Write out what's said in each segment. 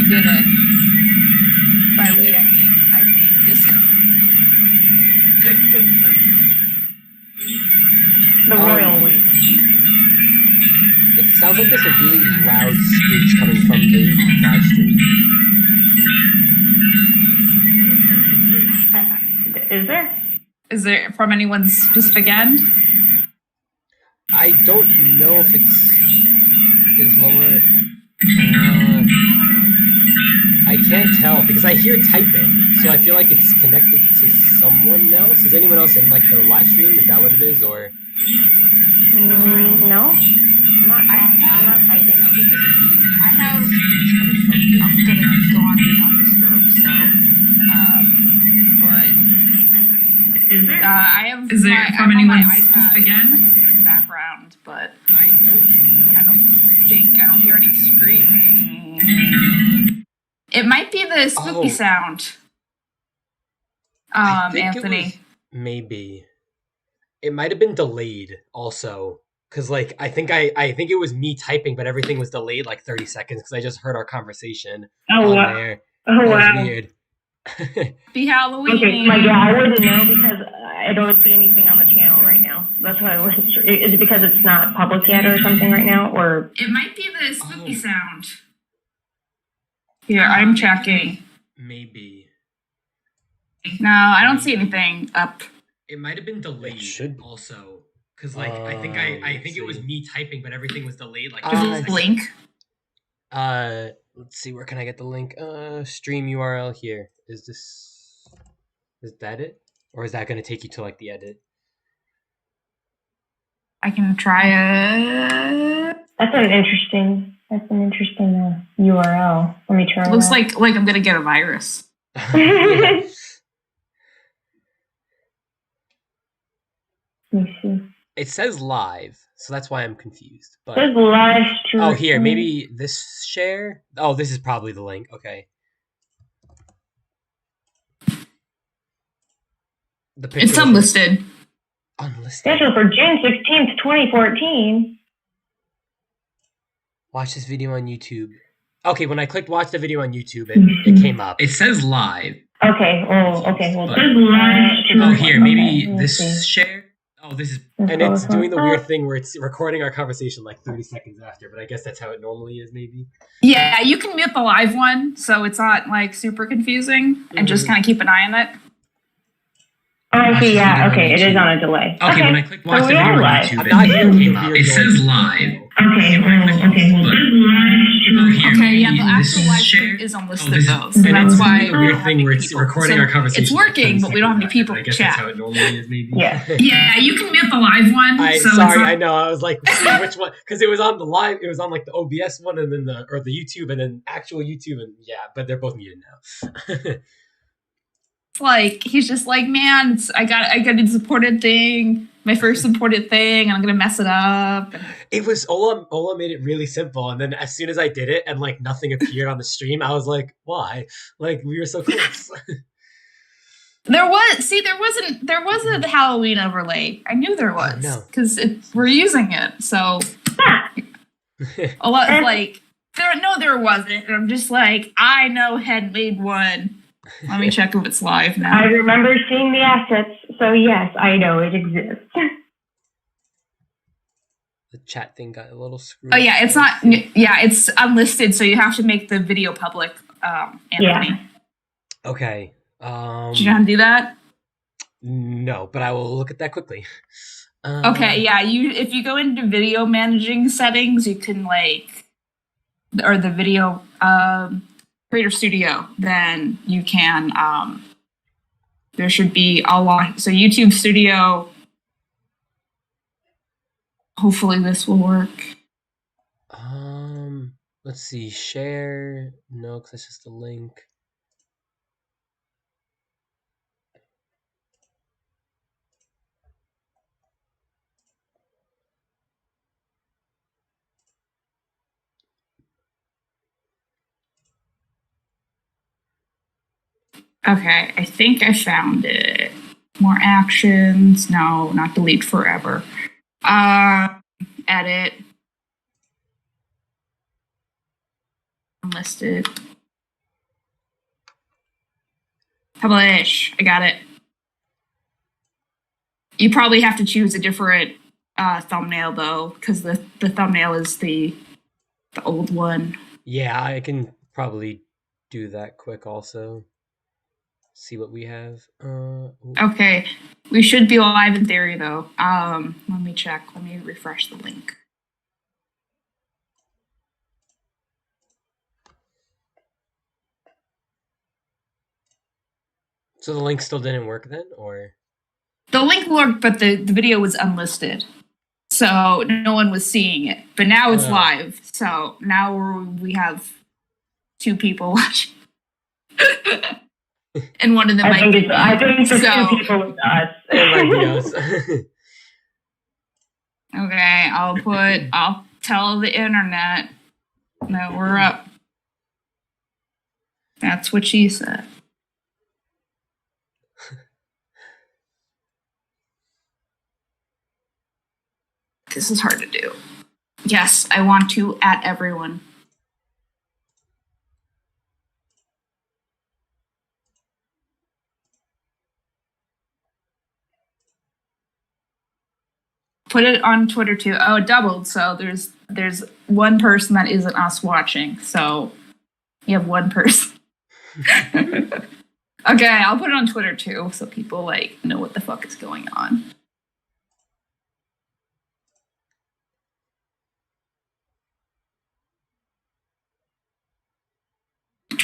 did it. By we, I mean Discord. The royal we. It sounds like there's a really loud screech coming from the live stream. Is there? Is there from anyone's specific end? I don't know if is lower. I can't tell because I hear typing, so I feel like it's connected to someone else. Is anyone else in like the live stream? Is that what it is, or? No, I'm not typing. I have. I'm gonna go on Do Not Disturb. So, but Is there? I have. Is there from anyone's specific my end? computer in the background, but I don't know. I don't hear any screaming. It might be the spooky sound. Anthony. Maybe. It might have been delayed also. Cause like I think it was me typing, but everything was delayed like 30 seconds because I just heard our conversation on there. Oh, that wow. was weird. Be Halloween. Okay, I wouldn't know because I don't see anything on the channel right now. That's why I wasn't sure. Is it because it's not public yet or something right now? Or It might be the spooky sound. Here, I'm checking. Maybe. No, I don't see anything up. It might have been delayed. It should. Also. Because like I think it was me typing, but everything was delayed. Like Give us the link. Let's see. Where can I get the link? Stream URL here. Is that it, or is that going to take you to like the edit? I can try it. that's an interesting URL. Let me try. Looks that. like I'm gonna get a virus. Yeah. Let me see. It says live, so that's why I'm confused. But There's live stream. oh, here maybe this share. Oh, this is probably the link. Okay. The picture It's unlisted. Unlisted. Scheduled for June 16th, 2014. Watch this video on YouTube. Okay, when I clicked watch the video on YouTube, it came up. It says live. Okay. Oh, okay. Well, But- there's live stream. Oh, here maybe Okay, let me this see. share. Oh, this is, Let's and go it's with doing the that. weird thing where it's recording our conversation like 30 seconds after, but I guess that's how it normally is, maybe. Yeah, you can mute the live one, so it's not like super confusing, and just kind of keep an eye on it. Oh, I see. Yeah. Watch the Okay. It video is on on a delay. Okay, when I clicked watch So the we video are on live. YouTube, I'm not it came up. It says live. Okay. Oh, okay. Well, there's live stream. Oh, here, Okay, yeah, maybe the this actual live share. stream is unlisted this is- though, so and that's it's why doing the weird thing where it's recording our conversation. It's like working, 30 but we don't have any seconds people after. I guess chat. that's how it normally is, maybe. Yeah. Yeah, you can mute the live one. So Sorry, it's not, I know. I was like, see which one, because it was on the live. It was on like the OBS one, and then the YouTube, and then actual YouTube, and yeah, but they're both muted now. like he's just like, man, I got a supported thing, my first supported thing, and I'm gonna mess it up. It was Ola made it really simple, and then as soon as I did it and like nothing appeared on the stream, I was like, why? Like we were so close. There wasn't a Halloween overlay. I knew there was no. because we're using it. So a lot like there wasn't. And I'm just like, I know Head made one. Let me check if it's live now. I remember seeing the assets, so yes, I know it exists. The chat thing got a little screwed. Oh yeah, it's not. Yeah, it's unlisted, so you have to make the video public. Anthony, Yeah. Okay. do you know how to do that? No, but I will look at that quickly. Okay, yeah. If you go into video managing settings, you can or the video creator studio, then you can. There should be a lot. So YouTube Studio. Hopefully this will work. Let's see. Share. No, because that's just a link. Okay, I think I found it. More actions. No, not delete forever. Edit. Unlisted. Publish. I got it. You probably have to choose a different thumbnail though, because the thumbnail is the old one. Yeah, I can probably do that quick also. See what we have. Okay. We should be live in theory though. Let me check. Let me refresh the link. So the link still didn't work then, or? The link worked, but the video was unlisted. So no one was seeing it. But now it's live. So now we have 2 people watching. And one of them I think there's 2 people with us. It might be us. Okay, I'll tell the internet that we're up. That's what she said. This is hard to do. Yes, I want to at everyone. Put it on Twitter too. Oh, it doubled. So there's one person that isn't us watching. So you have one person. Okay, I'll put it on Twitter too, so people like know what the fuck is going on.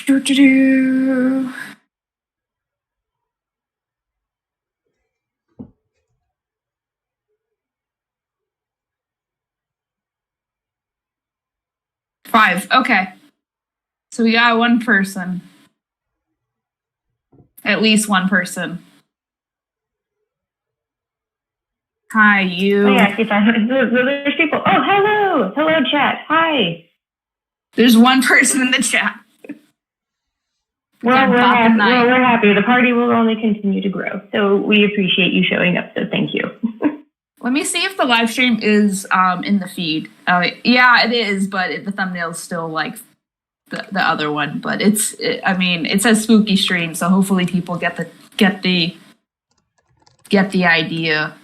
Do-do-do. Five. Okay. So we got one person. At least one person. Hi, you. Oh, yeah, see if I heard. There's people. Oh, hello. Hello, chat. Hi. There's one person in the chat. We're happy. The party will only continue to grow. So we appreciate you showing up. So thank you. Let me see if the live stream is in the feed. Yeah, it is, but the thumbnail is still like the other one. But it says spooky stream, so hopefully people get the idea.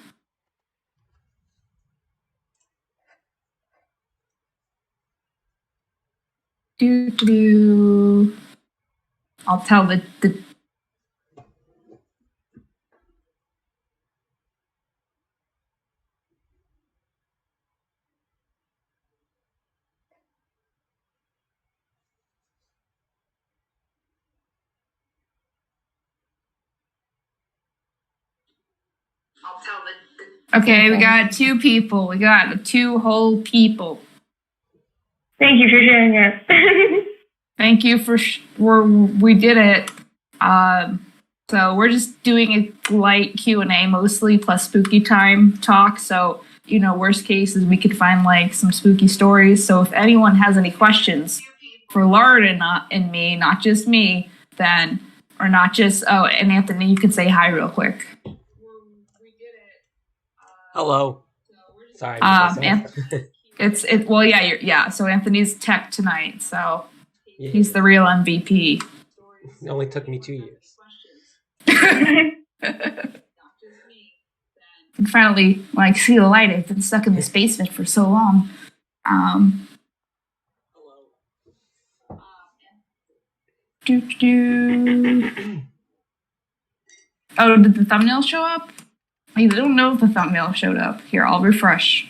Do. I'll tell the Okay, we got 2 people. We got 2 whole people. Thank you for sharing it. Thank you we did it. So we're just doing a light Q&A mostly, plus spooky time talk. So, worst case is we could find like some spooky stories. So if anyone has any questions for Lauren and me, not just me, then, or not just, and Anthony, you could say hi real quick. Hello. Sorry. So Anthony's tech tonight, so he's the real MVP. It only took me 2 years. And finally, see the light. I've been stuck in this basement for so long. Oh, did the thumbnail show up? I don't know if the thumbnail showed up. Here, I'll refresh.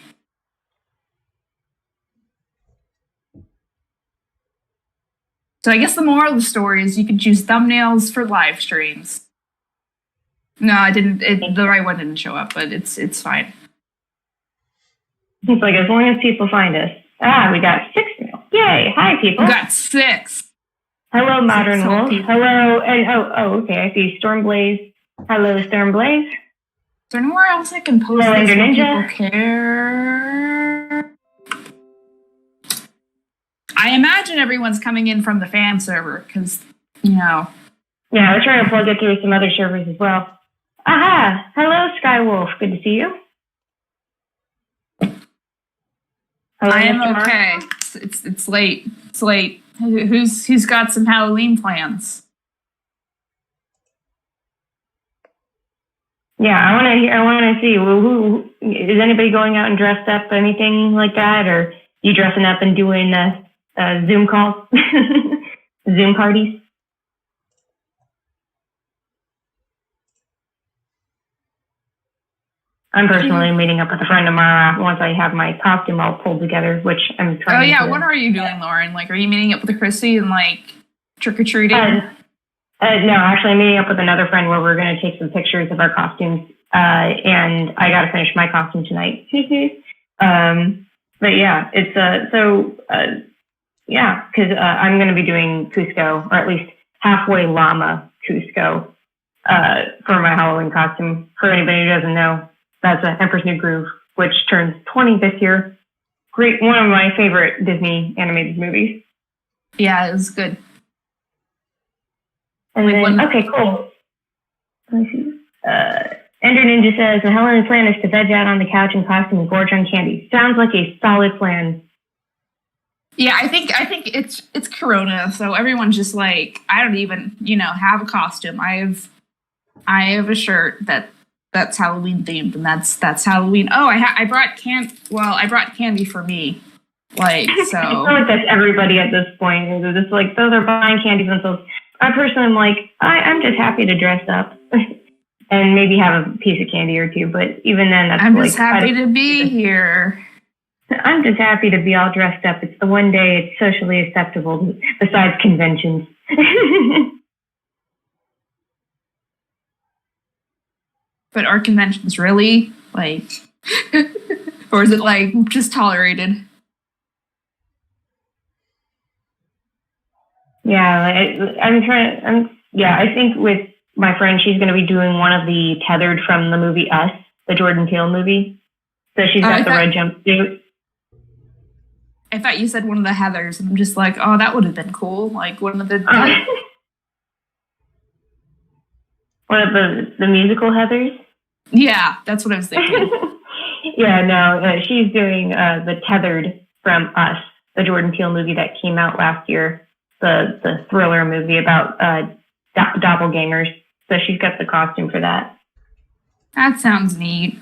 So I guess the moral of the story is you can choose thumbnails for live streams. No, I didn't. The right one didn't show up, but it's fine. It's like as long as people find us. We got 6 now. Yay! Hi, people. We got 6. Hello, Modern Wolf. Hello, and okay. I see Stormblaze. Hello, Stormblaze. Is there anywhere else I can post Hello, this when Ninja. people care? I imagine everyone's coming in from the fan server because, Yeah, I was trying to plug it through some other servers as well. Aha! Hello, Skywolf. Good to see you. Hello, I am Mr. okay. It's late. It's late. Who's got some Halloween plans? Yeah, I want to see. Who is anybody going out and dressed up, anything like that, or you dressing up and doing Zoom calls, Zoom parties? I'm personally meeting up with a friend tomorrow once I have my costume all pulled together, which I'm trying. Oh yeah, what are you doing, Lauren? Like, are you meeting up with Chrissy and like trick or treating? No, actually, I'm meeting up with another friend where we're going to take some pictures of our costumes. And I got to finish my costume tonight. But yeah, it's yeah, because I'm going to be doing Cusco, or at least halfway llama Cusco, for my Halloween costume. For anybody who doesn't know, that's Emperor's New Groove, which turns 20 this year. Great, one of my favorite Disney animated movies. Yeah, it was good. And then, okay, cool. Let me see. Ender Ninja says, the Helen's plan is to veg out on the couch in costume and gorge on candy. Sounds like a solid plan. Yeah, I think it's Corona, so everyone's just like, I don't even, have a costume. I have a shirt that's Halloween themed, and that's Halloween. Oh, I brought candy for me. Like, so I feel like that's everybody at this point. They're just like, those are buying candy for themselves. I personally am like, I'm just happy to dress up and maybe have a piece of candy or two. But even then, that's I'm just happy to be here. I'm just happy to be all dressed up. It's the one day it's socially acceptable besides conventions. But are conventions really like, or is it like just tolerated? Yeah, I think with my friend, she's going to be doing one of the tethered from the movie Us, the Jordan Peele movie. So she's got the red jumpsuit. I thought you said one of the Heathers, and I'm just like, oh, that would have been cool. Like one of the one of the musical Heathers. Yeah, that's what I was thinking. Yeah, no, she's doing the Tethered from Us, the Jordan Peele movie that came out last year. The thriller movie about doppelgangers. So she's got the costume for that. That sounds neat.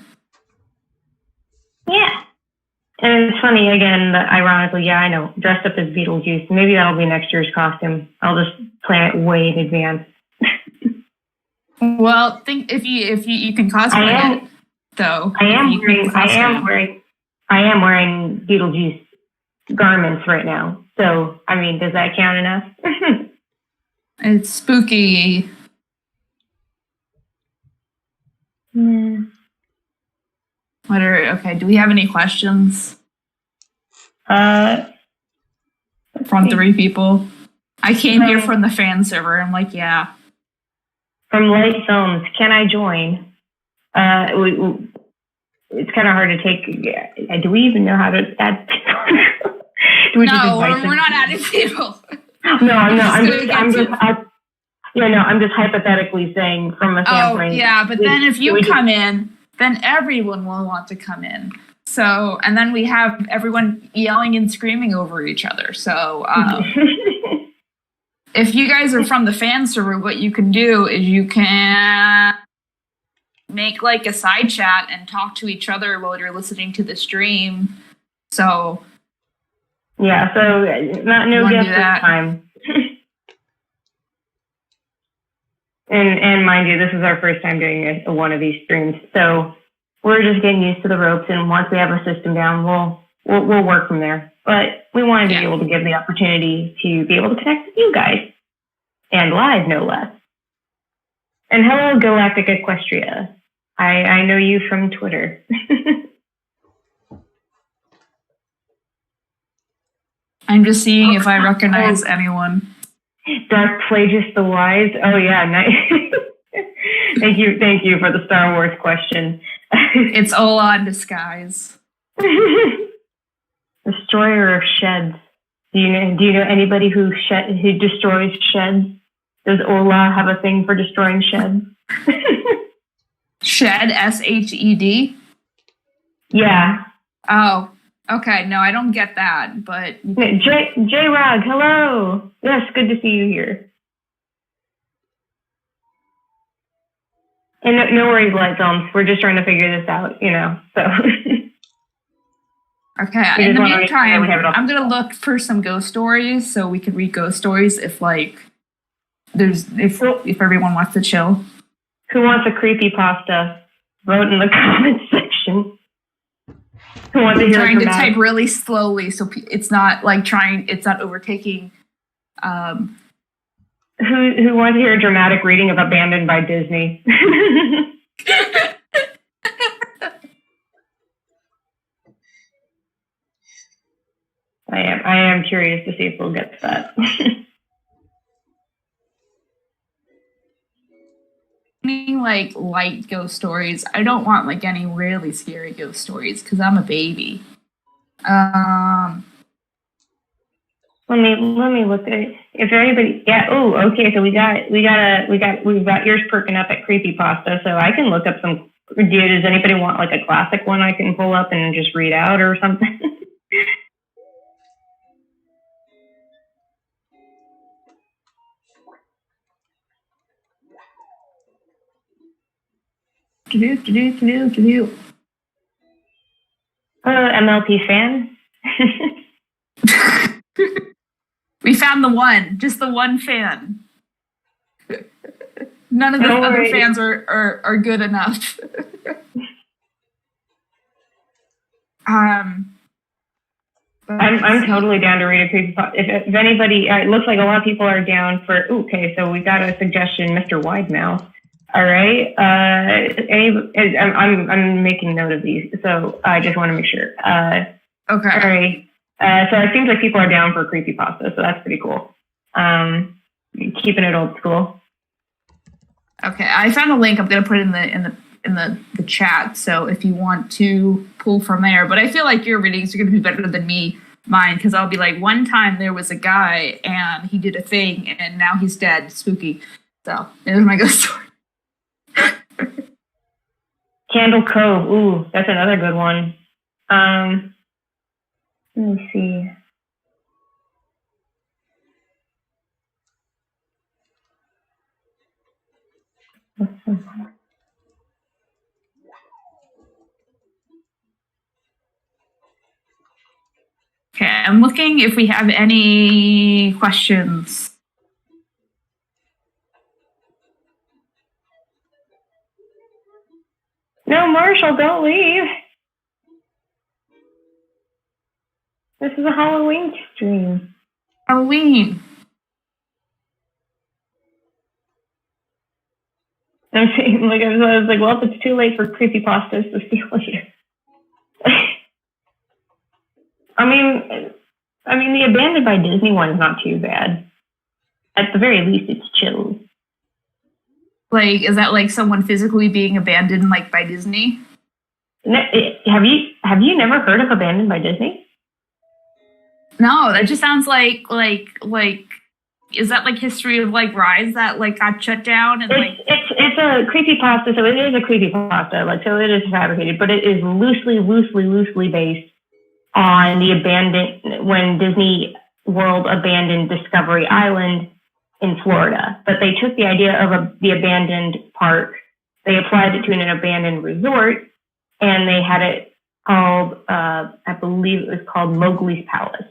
Yeah. And it's funny, again, that ironically, yeah, I know, dressed up as Beetlejuice. Maybe that'll be next year's costume. I'll just plan it way in advance. Well, think if you can cosplay it, though. I am wearing Beetlejuice garments right now. So, I mean, does that count enough? It's spooky. Yeah. Okay, do we have any questions? From 3 people. I came here from the fan server. I'm like, yeah. From Light Films, can I join? It's kind of hard to take. Do we even know how to add people? We're not adding people. No, I'm just hypothetically saying from a standpoint. Oh, yeah, but then if you come in, then everyone will want to come in. So, and then we have everyone yelling and screaming over each other. So, if you guys are from the fan server, what you can do is you can make like a side chat and talk to each other while you're listening to the stream. So, yeah, so no guests this time. And mind you, this is our first time doing one of these streams, so we're just getting used to the ropes. And once we have a system down, we'll work from there. But we wanted to be able to give the opportunity to be able to connect with you guys, and live, no less. And hello, Galactic Equestria. I know you from Twitter. I'm just seeing if I recognize anyone. Dark Plagueis the Wise. Oh yeah, nice. Thank you for the Star Wars question. It's Ola in disguise. Destroyer of sheds. Do you know anybody who destroys sheds? Does Ola have a thing for destroying sheds? Shed, SHED? Yeah. Oh, okay. No, I don't get that, but... J-Rog, hello. Yes, good to see you here. And no worries, Light Films. We're just trying to figure this out, so. Okay, in the meantime, I'm going to look for some ghost stories so we can read ghost stories if everyone wants to chill. Who wants a creepypasta? Vote in the comments section. Who wants to hear trying to type really slowly so it's not it's not overtaking. Who wants to hear a dramatic reading of Abandoned by Disney? I am curious to see if we'll get to that. Any light ghost stories. I don't want any really scary ghost stories because I'm a baby. Let me look at it. If anybody, yeah. Oh, okay. So we've got ears perking up at creepypasta. So I can look up some. Does anybody want a classic one I can pull up and just read out or something? MLP fan. We found the one, just the one fan. None of the other fans are good enough. I'm totally down to read a creepypasta. If anybody, it looks like a lot of people are down for. Okay, so we got a suggestion, Mr. Widemouth. All right. I'm making note of these, so I just want to make sure. Okay. All right. So it seems like people are down for creepypasta, so that's pretty cool. Keeping it old school. Okay, I found a link. I'm gonna put it in the chat. So if you want to pull from there, but I feel like your readings are gonna be better than mine, because I'll be like, one time there was a guy and he did a thing and now he's dead. Spooky. So there's my ghost story. Candle Cove. Ooh, that's another good one. Let me see. Okay, I'm looking if we have any questions. No, Marshall, don't leave. This is a Halloween stream. Halloween. I'm saying, I was like, well, if it's too late for creepypastas to steal later. I mean, the Abandoned by Disney one is not too bad. At the very least, it's chill. Is that someone physically being abandoned, by Disney? No, have you never heard of Abandoned by Disney? No, that just sounds like is that history of rides that got shut down and it's a creepypasta, so it is a creepypasta, so it is fabricated, but it is loosely based on when Disney World abandoned Discovery Island in Florida. But they took the idea of the abandoned park, they applied it to an abandoned resort, and they had it called, I believe it was called Mowgli's Palace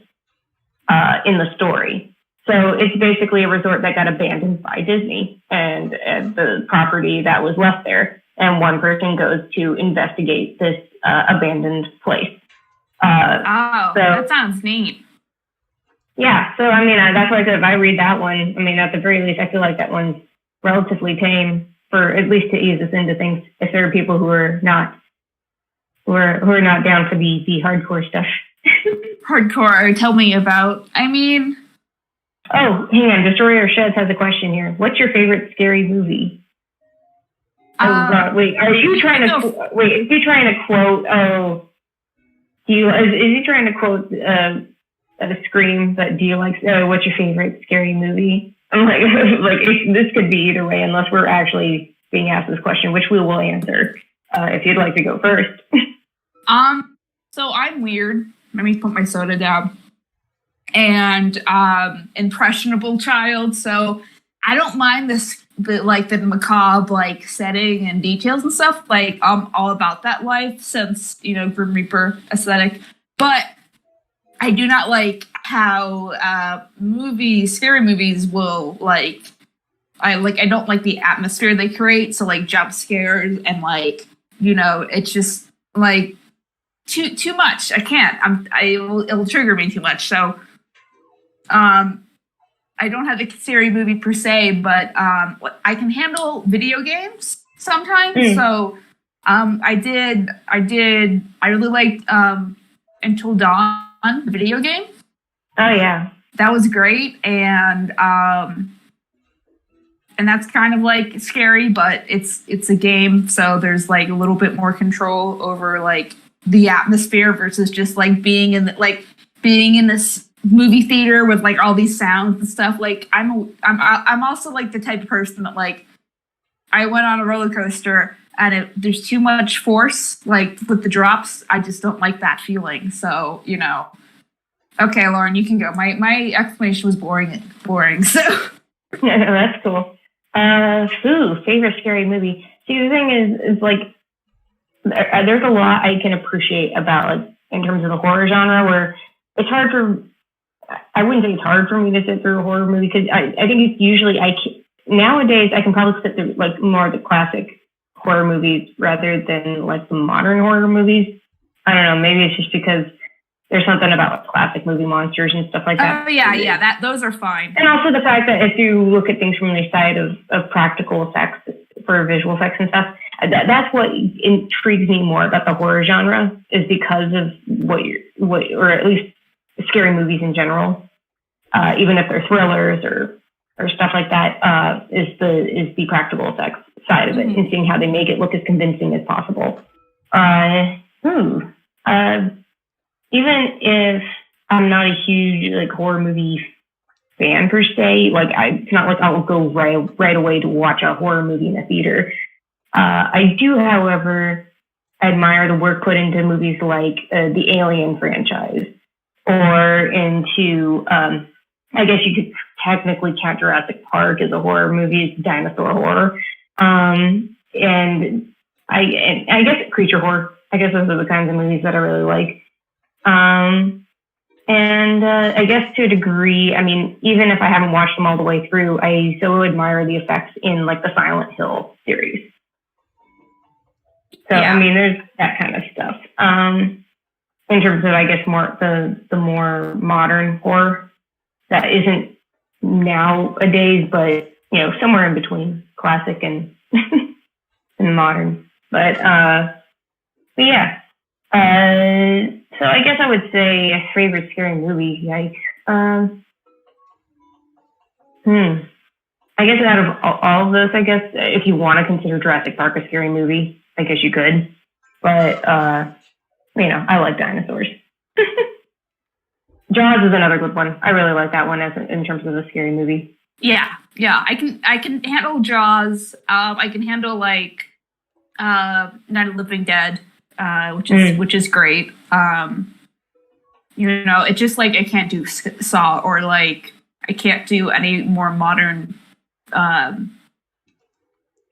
in the story. So it's basically a resort that got abandoned by Disney and the property that was left there. And one person goes to investigate this abandoned place. That sounds neat. Yeah, so that's why I said if I read that one, at the very least, I feel like that one's relatively tame for at least to ease us into things. If there are people who are not down for the hardcore stuff. Hardcore. Tell me about. Oh, hang on. Destroyer Sheds has a question here. What's your favorite scary movie? Wait, are you trying to Is he trying to quote? Is he trying to quote a Scream? But do you like? What's your favorite scary movie? I'm this could be either way, unless we're actually being asked this question, which we will answer. If you'd like to go first. So I'm weird. Let me put my soda down. And impressionable child. So I don't mind the macabre like setting and details and stuff. Like I'm all about that life since Grim Reaper aesthetic, but I do not like how scary movies will like. I don't like the atmosphere they create. So like jump scares and like it's just like too much. I can't. It'll trigger me too much. So I don't have a scary movie per se, but I can handle video games sometimes. So I really liked Until Dawn, the video game. Oh yeah, that was great, and that's kind of like scary, but it's a game, so there's like a little bit more control over like the atmosphere versus just like being in this movie theater with like all these sounds and stuff. Like I'm also like the type of person that like I went on a roller coaster and there's too much force like with the drops. I just don't like that feeling. So okay, Lauren, you can go. My explanation was boring. So that's cool. Favorite scary movie. See, the thing is like there's a lot I can appreciate about like in terms of the horror genre where it's hard for. I wouldn't say it's hard for me to sit through a horror movie because I think it's usually nowadays I can probably sit through like more of the classic horror movies rather than like the modern horror movies. I don't know. Maybe it's just because there's something about like, classic movie monsters and stuff like that. Oh yeah, those are fine. And also the fact that if you look at things from the side of practical effects for visual effects and stuff, that's what intrigues me more about the horror genre is because of or at least scary movies in general, even if they're thrillers or stuff like that, is the practical effects side of it and seeing how they make it look as convincing as possible. Even if I'm not a huge like horror movie fan per se, like it's not like I'll go right away to watch a horror movie in a theater. I do, however, admire the work put into movies like the Alien franchise. Or into, I guess you could technically count Jurassic Park as a horror movie, it's dinosaur horror. And I guess creature horror. I guess those are the kinds of movies that I really like. And I guess to a degree, I mean, even if I haven't watched them all the way through, I so admire the effects in like the Silent Hill series. So, yeah. I mean, there's that kind of stuff. In terms of, I guess, more the more modern horror that isn't nowadays, but somewhere in between classic and and modern. But yeah. So I guess I would say a favorite scary movie. Yikes. I guess out of all of those, I guess if you want to consider Jurassic Park a scary movie, I guess you could. But I like dinosaurs. Jaws is another good one. I really like that one in terms of a scary movie. Yeah. I can handle Jaws. I can handle like Night of the Living Dead, which is great. It's just like I can't do Saw or like I can't do any more modern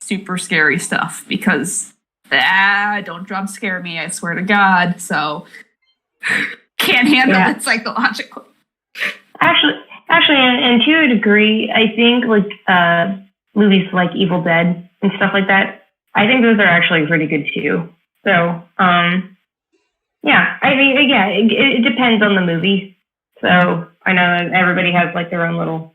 super scary stuff because don't jump scare me, I swear to God. So can't handle it psychologically. Actually, and to a degree, I think like movies like Evil Dead and stuff like that, I think those are actually pretty good too. So, I mean, it depends on the movie. So I know everybody has like their own little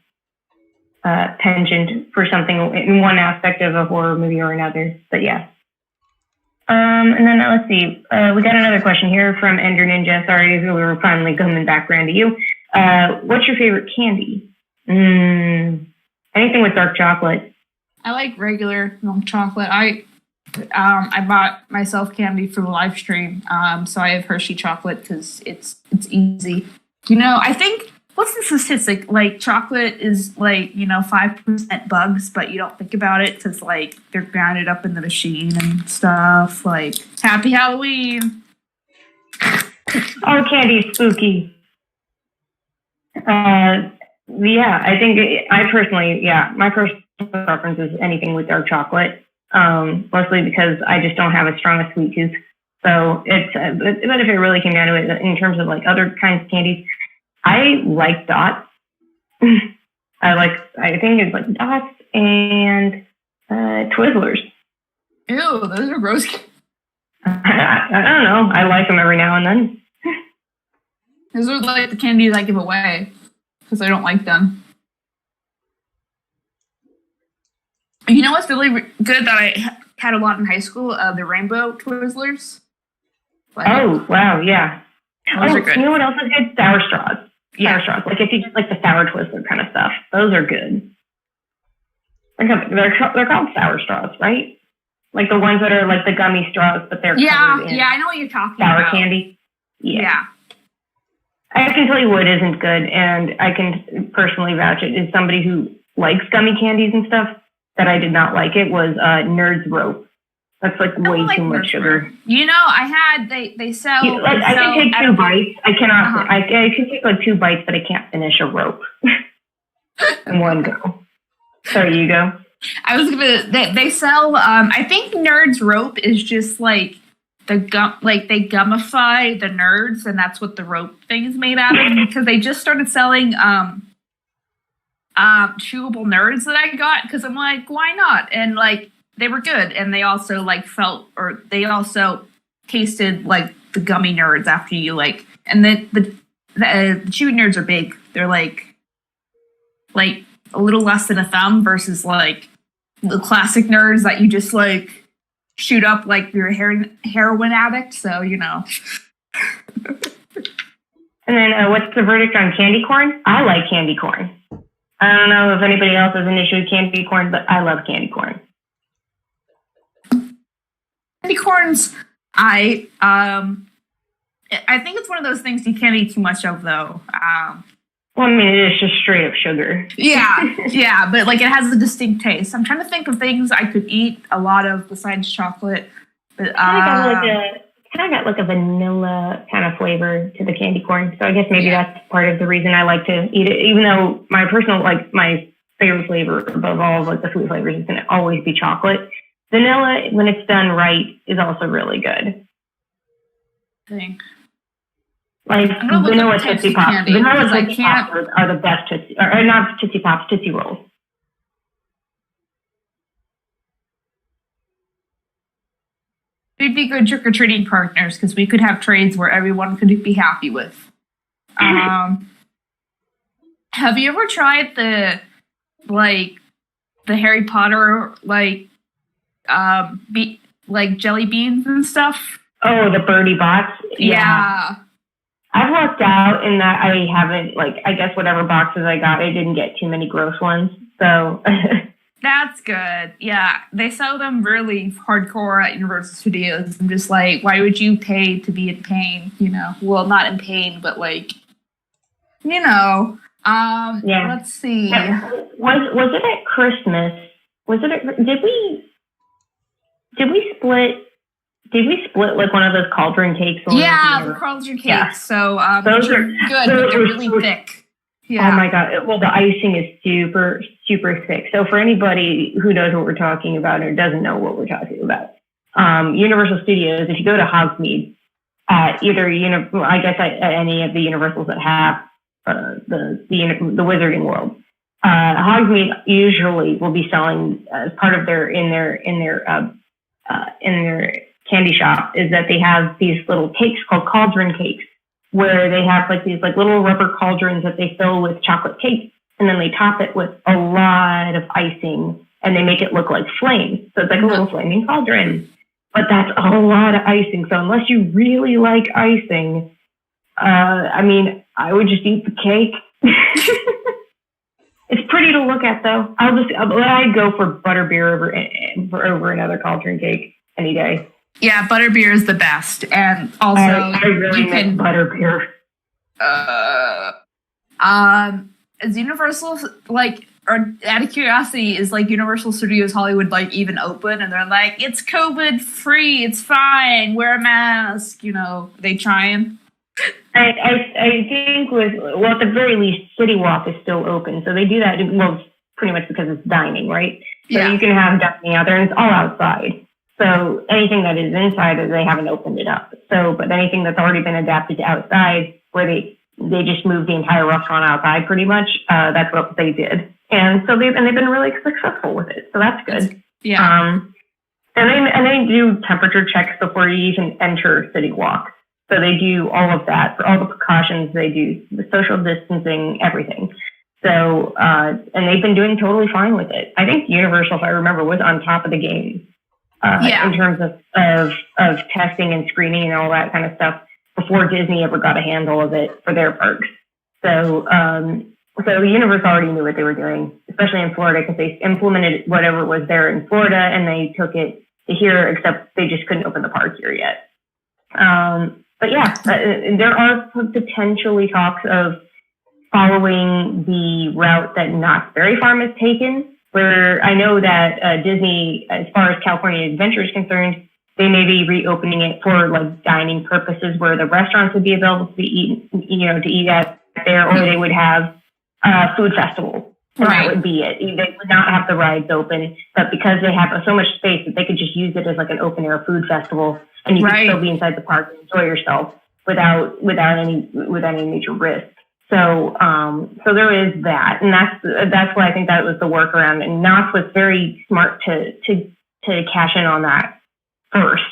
penchant for something in one aspect of a horror movie or another. But yeah. And then let's see. We got another question here from Ender Ninja. Sorry, we were finally coming back around to you. What's your favorite candy? Anything with dark chocolate. I like regular milk chocolate. I bought myself candy for the live stream. So I have Hershey chocolate because it's easy. I think what's the statistic? Like chocolate is like 5% bugs, but you don't think about it because like they're grounded up in the machine and stuff. Like Happy Halloween. Oh, candy is spooky. Yeah, I think my personal preference is anything with dark chocolate. Mostly because I just don't have as strong a sweet tooth. So but if it really came down to it, in terms of like other kinds of candies, I like Dots. I think it's like Dots and Twizzlers. Ew, those are gross. I don't know. I like them every now and then. Those are like the candies I give away because I don't like them. You know what's really good that I had a lot in high school? The rainbow Twizzlers. Oh, wow, yeah. Those are good. You know what else is good? Sour straws. Yeah. Sour straws. Like if you just like the sour Twizzler kind of stuff. Those are good. They're called sour straws, right? Like the ones that are like the gummy straws, but they're covered in I know what you're talking sour about. candy. Yeah. I can tell you what isn't good, and I can personally vouch it, is somebody who likes gummy candies and stuff, that I did not like it, was Nerds Rope. That's like way too much sugar. You know, they sell... I can take 2 bites. I cannot... I can take like 2 bites, but I can't finish a rope in one go. Sorry, you go. I was gonna... They sell... I think Nerds Rope is just like... they gummify the nerds, and that's what the rope thing is made out of, because they just started selling chewable nerds that I got, because I'm like, why not? And like they were good, and they also they also tasted like the gummy nerds after you like, and the chewy nerds are big. They're like a little less than a thumb versus like the classic nerds that you just like shoot up like you're a heroin addict, so you know. And then what's the verdict on candy corn? I like candy corn. I don't know if anybody else has an issue with candy corn, but I love candy corn. Candy corns, I think it's one of those things you can't eat too much of, though. Well, I mean, it is just straight up sugar. Yeah, but like it has a distinct taste. I'm trying to think of things I could eat a lot of besides chocolate. But kind of got like a vanilla kind of flavor to the candy corn. So I guess maybe that's part of the reason I like to eat it. Even though my favorite flavor above all of like the food flavors is going to always be chocolate. Vanilla, when it's done right, is also really good. Like vanilla Tootsie Pops. Vanilla Tootsie Pops are the best Tootsie, or not Tootsie Pops, Tootsie Rolls. We'd be good trick-or-treating partners because we could have trades where everyone could be happy with. Have you ever tried the Harry Potter jelly beans and stuff? Oh, the birdie box? Yeah. I've lucked out in that I haven't, I guess whatever boxes I got, I didn't get too many gross ones. So... That's good. Yeah, they sell them really hardcore at Universal Studios. I'm just like, why would you pay to be in pain? You know, well, not in pain, but like, you know. Let's see. Yeah. Was it at Christmas? Did we split? Did we split like one of those cauldron cakes? Yeah, the cauldron cakes. Yeah. So those are good, but they're really thick. Yeah. Oh my God. Well, the icing is super, super thick. So for anybody who knows what we're talking about or doesn't know what we're talking about, Universal Studios, if you go to Hogsmeade, at any of the Universals that have the Wizarding World, Hogsmeade usually will be selling as part of their candy shop is that they have these little cakes called cauldron cakes, where they have like these like little rubber cauldrons that they fill with chocolate cake, and then they top it with a lot of icing, and they make it look like flames. So it's like a little flaming cauldron, but that's a lot of icing. So unless you really like icing, I would just eat the cake. It's pretty to look at, though. I'd go for butterbeer over another cauldron cake any day. Yeah, butterbeer is the best, and also I really like butterbeer. Is Universal or out of curiosity, is like Universal Studios Hollywood even open? And they're like, it's COVID free, it's fine, wear a mask. You know, they trying. I think at the very least, City Walk is still open. So they do that, well, pretty much because it's dining, right? So Yeah. you can have dining out there and it's all outside. So anything that is inside, they haven't opened it up. So, but anything that's already been adapted to outside, where they just moved the entire restaurant outside pretty much, that's what they did. And so they've been really successful with it. So that's good. Yeah. And they do temperature checks before you even enter City Walk. So they do all of that for all the precautions. They do the social distancing, everything. So, and they've been doing totally fine with it. I think Universal, if I remember, was on top of the game in terms of testing and screening and all that kind of stuff before Disney ever got a handle of it for their parks. So, so Universal already knew what they were doing, especially in Florida, because they implemented whatever was there in Florida and they took it to here, except they just couldn't open the park here yet. But yeah, there are potentially talks of following the route that Knott's Berry Farm has taken, where I know that Disney, as far as California Adventure is concerned, they may be reopening it for like dining purposes, where the restaurants would be available to eat, to eat at there, or they would have food festivals. And Right. that would be it. They would not have the rides open, but because they have so much space that they could just use it as like an open air food festival, and you could still be inside the park and enjoy yourself without any major risk. So so there is that, and that's why I think that was the workaround. And Knott's was very smart to cash in on that first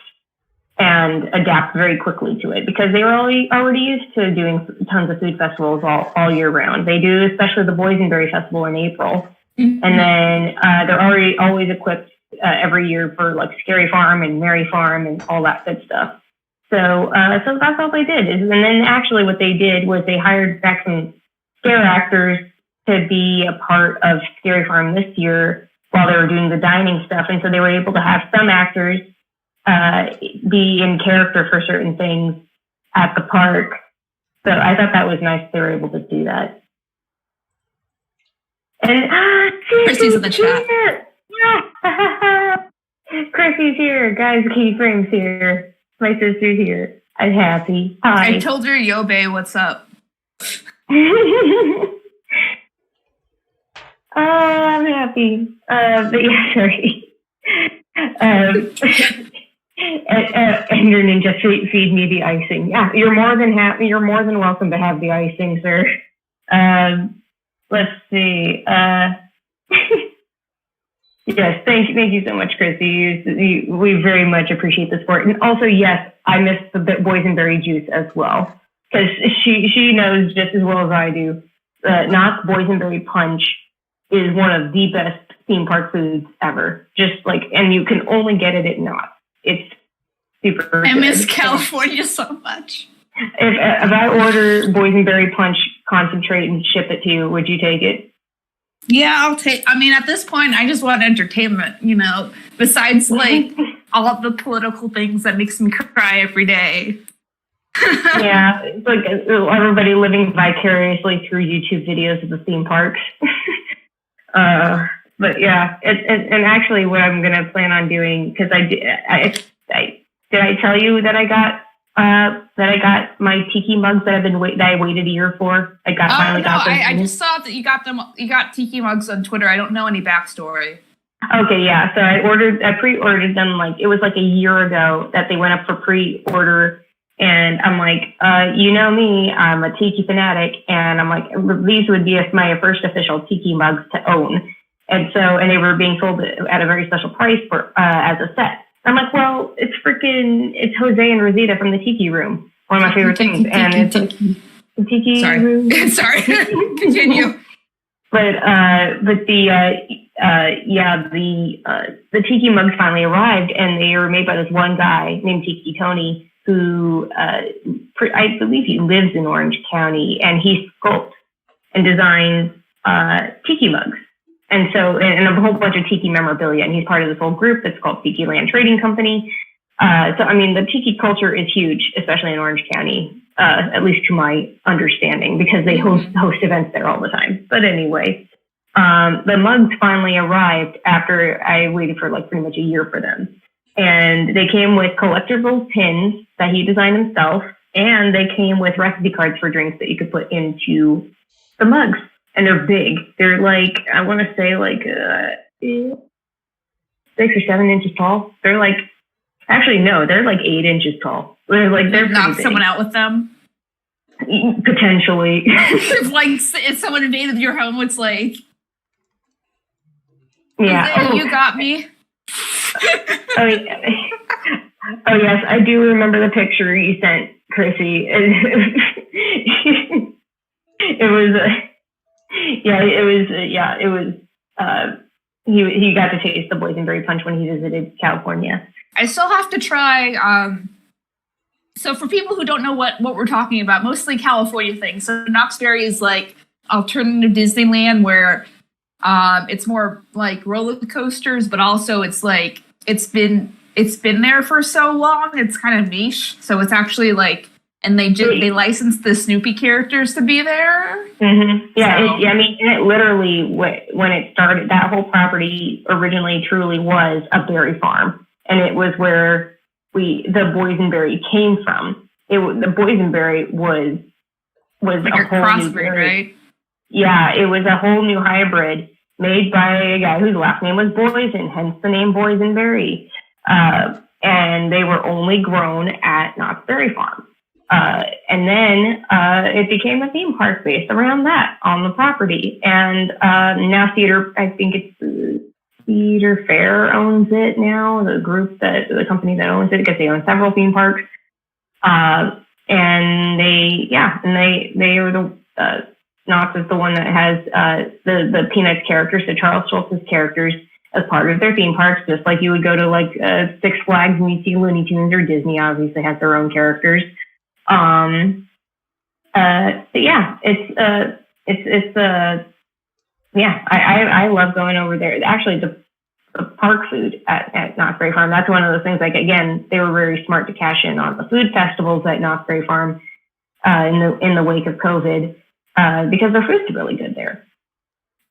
and adapt very quickly to it, because they were already used to doing tons of food festivals all year round. They do, especially the Boysenberry Festival in April. Mm-hmm. And then they're already always equipped every year for like Scary Farm and Merry Farm and all that good stuff. So so that's all they did. And then actually what they did was they hired back some scare actors to be a part of Scary Farm this year while they were doing the dining stuff. And so they were able to have some actors be in character for certain things at the park. So I thought that was nice they were able to do that. And Chrissy's in the chat. Yeah. Chrissy's here. Guys, Katie Frame's here. My sister's here. I'm happy. Hi. I told her, yo, babe, what's up? I'm happy. But yeah, sorry. And your ninja feed me the icing. Yeah, you're more than happy. You're more than welcome to have the icing, sir. Let's see. Yes, thank you so much, Chrissy. We very much appreciate the support. And also, yes, I miss the boysenberry juice as well, because she knows just as well as I do. Knott's boysenberry punch is one of the best theme park foods ever. Just like, and you can only get it at Knott's. It's super good. I miss California so much. If I order boysenberry punch concentrate and ship it to you, would you take it? Yeah, I'll take. I mean, at this point, I just want entertainment. Besides like all of the political things that makes me cry every day. Yeah, it's like everybody living vicariously through YouTube videos of the theme parks. But yeah, and actually, what I'm gonna plan on doing, because did I tell you that I got my tiki mugs that I waited a year for? I just saw that you got them. You got tiki mugs on Twitter. I don't know any backstory. Okay, yeah. So I pre-ordered them, like it was like a year ago that they went up for pre-order, and I'm like, you know me, I'm a tiki fanatic, and I'm like, these would be my first official tiki mugs to own, and they were being sold at a very special price for as a set. I'm like, well, it's Jose and Rosita from the Tiki Room, one of my favorite things, and it's the Tiki Room. Sorry, continue. But the Tiki mugs finally arrived, and they were made by this one guy named Tiki Tony, who I believe he lives in Orange County, and he sculpts and designs tiki mugs. And so, and a whole bunch of tiki memorabilia, and he's part of this whole group that's called Tiki Land Trading Company. So, I mean, the tiki culture is huge, especially in Orange County, at least to my understanding, because they host events there all the time. But anyway, the mugs finally arrived after I waited for like pretty much a year for them. And they came with collectible pins that he designed himself, and they came with recipe cards for drinks that you could put into the mugs. And they're big. They're like, I want to say like 6 or 7 inches tall. They're like, actually no, they're like 8 inches tall. They're knock someone out with them. Potentially. if someone invaded your home, it's like, yeah, you got me. Oh yes, I do remember the picture you sent, Chrissy. It was. He got to taste the boysenberry punch when he visited California. I still have to try. So for people who don't know what we're talking about, mostly California things. So Knott's Berry is like alternative Disneyland where it's more like roller coasters, but also it's like it's been there for so long. It's kind of niche. So it's actually like. And they licensed the Snoopy characters to be there. Mm-hmm. Yeah, so. It literally, when it started, that whole property originally truly was a berry farm. And it was where the boysenberry came from. The boysenberry was like a whole crossbreed, new right? Yeah, it was a whole new hybrid made by a guy whose last name was Boysen, hence the name boysenberry. And they were only grown at Knott's Berry Farm. And then it became a theme park based around that on the property. And now I think it's Cedar Fair owns it now, the company that owns it, because they own several theme parks. And they were the, Knott's is the one that has the Peanuts characters, so Charles Schultz's characters, as part of their theme parks, just like you would go to like Six Flags and you see Looney Tunes, or Disney obviously has their own characters. But yeah, I love going over there. Actually, the park food at Knott's Berry Farm, that's one of those things, like, again, they were very smart to cash in on the food festivals at Knott's Berry Farm, in the wake of COVID, because their food's really good there.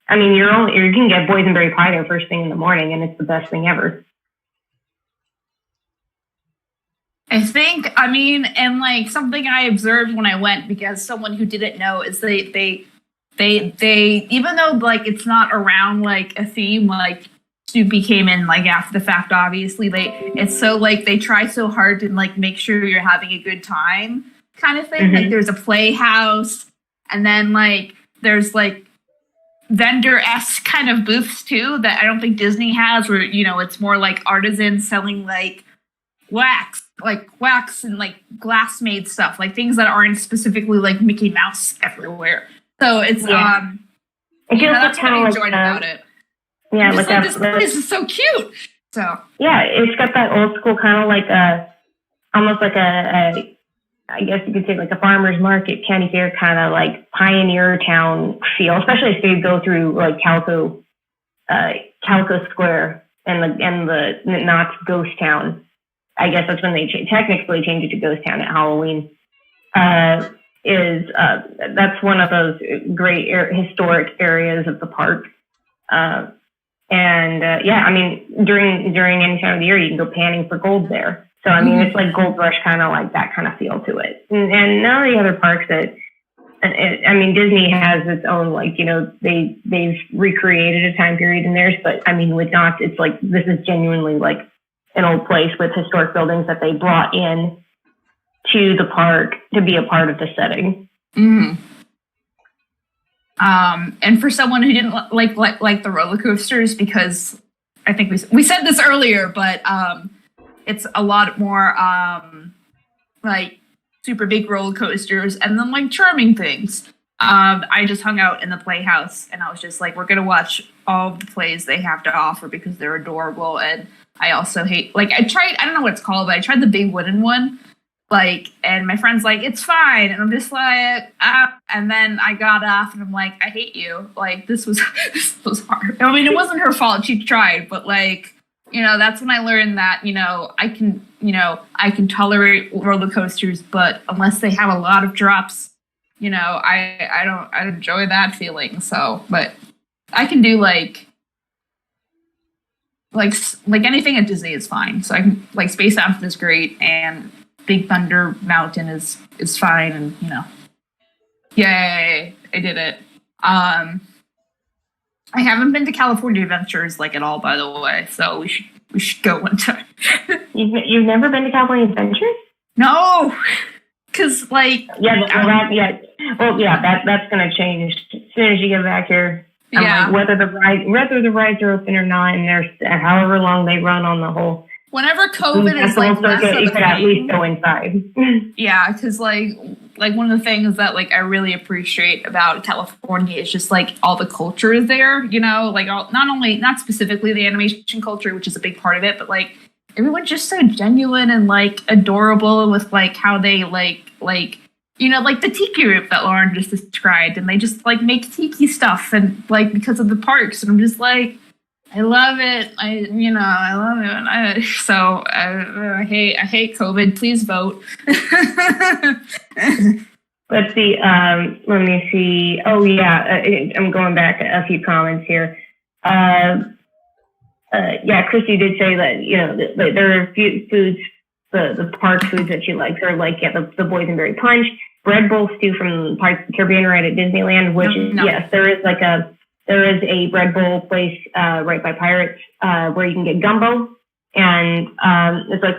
I mean, you can get boysenberry pie there first thing in the morning, and it's the best thing ever. I think, and like something I observed when I went, because someone who didn't know, is they even though like it's not around like a theme, like Snoopy came in like after the fact, obviously it's so like they try so hard to like make sure you're having a good time kind of thing. Mm-hmm. Like there's a playhouse, and then like there's like vendor-esque kind of booths too that I don't think Disney has, where, you know, it's more like artisans selling like wax and like glass made stuff, like things that aren't specifically like Mickey Mouse everywhere. So it's that's what I enjoyed about it. Yeah, like this place is so cute. So yeah, it's got that old school kind of like almost like a I guess you could say like a farmer's market, county fair kind of like pioneer town feel, especially if you go through like Calico Square and the Knott's Ghost Town. I guess that's when they technically changed it to Ghost Town at Halloween. That's one of those great historic areas of the park. I mean, during any time of the year, you can go panning for gold there. So, I mean, it's like Gold Rush, kind of like that kind of feel to it. And none of the other parks Disney has its own, like, you know, they've recreated a time period in theirs, but I mean, with Knott's, it's like, this is genuinely like an old place with historic buildings that they brought in to the park to be a part of the setting. Mm-hmm. And for someone who didn't like the roller coasters, because I think we said this earlier, but it's a lot more like super big roller coasters and then like charming things. I just hung out in the Playhouse and I was just like, we're gonna watch all of the plays they have to offer because they're adorable. And I also hate, like, I don't know what it's called, but I tried the big wooden one. Like, and my friend's like, it's fine. And I'm just like, and then I got off and I'm like, I hate you. Like, this was hard. I mean, it wasn't her fault. She tried, but like, you know, that's when I learned that, you know, I can tolerate roller coasters, but unless they have a lot of drops, you know, I enjoy that feeling. So, but I can do like anything at Disney is fine. So I can, like, Space Mountain is great, and Big Thunder Mountain is fine, and yay, I did it. I haven't been to California Adventures like at all, by the way, so we should go one time. You've never been to California Adventures? No, because like that's gonna change as soon as you get back here. Like, whether the rides are open or not, and there's however long they run on the whole. Whenever COVID is like less of a you could at least go inside. Yeah, because like one of the things that like I really appreciate about California is just like all the culture is there. Like not specifically the animation culture, which is a big part of it, but like everyone's just so genuine and like adorable with like how they like the tiki group that Lauren just described, and they just like make tiki stuff and like because of the parks, and I'm just like, I love it. I love it. I hate COVID. Please vote. Let's see. Let me see. Oh yeah, I'm going back a few comments here. Christy did say that there are a few foods, the park foods that she likes are like the boysenberry punch, bread bowl stew from Pirates of the Caribbean right at Disneyland, which yes, there is a bread bowl place right by Pirates where you can get gumbo, and it's like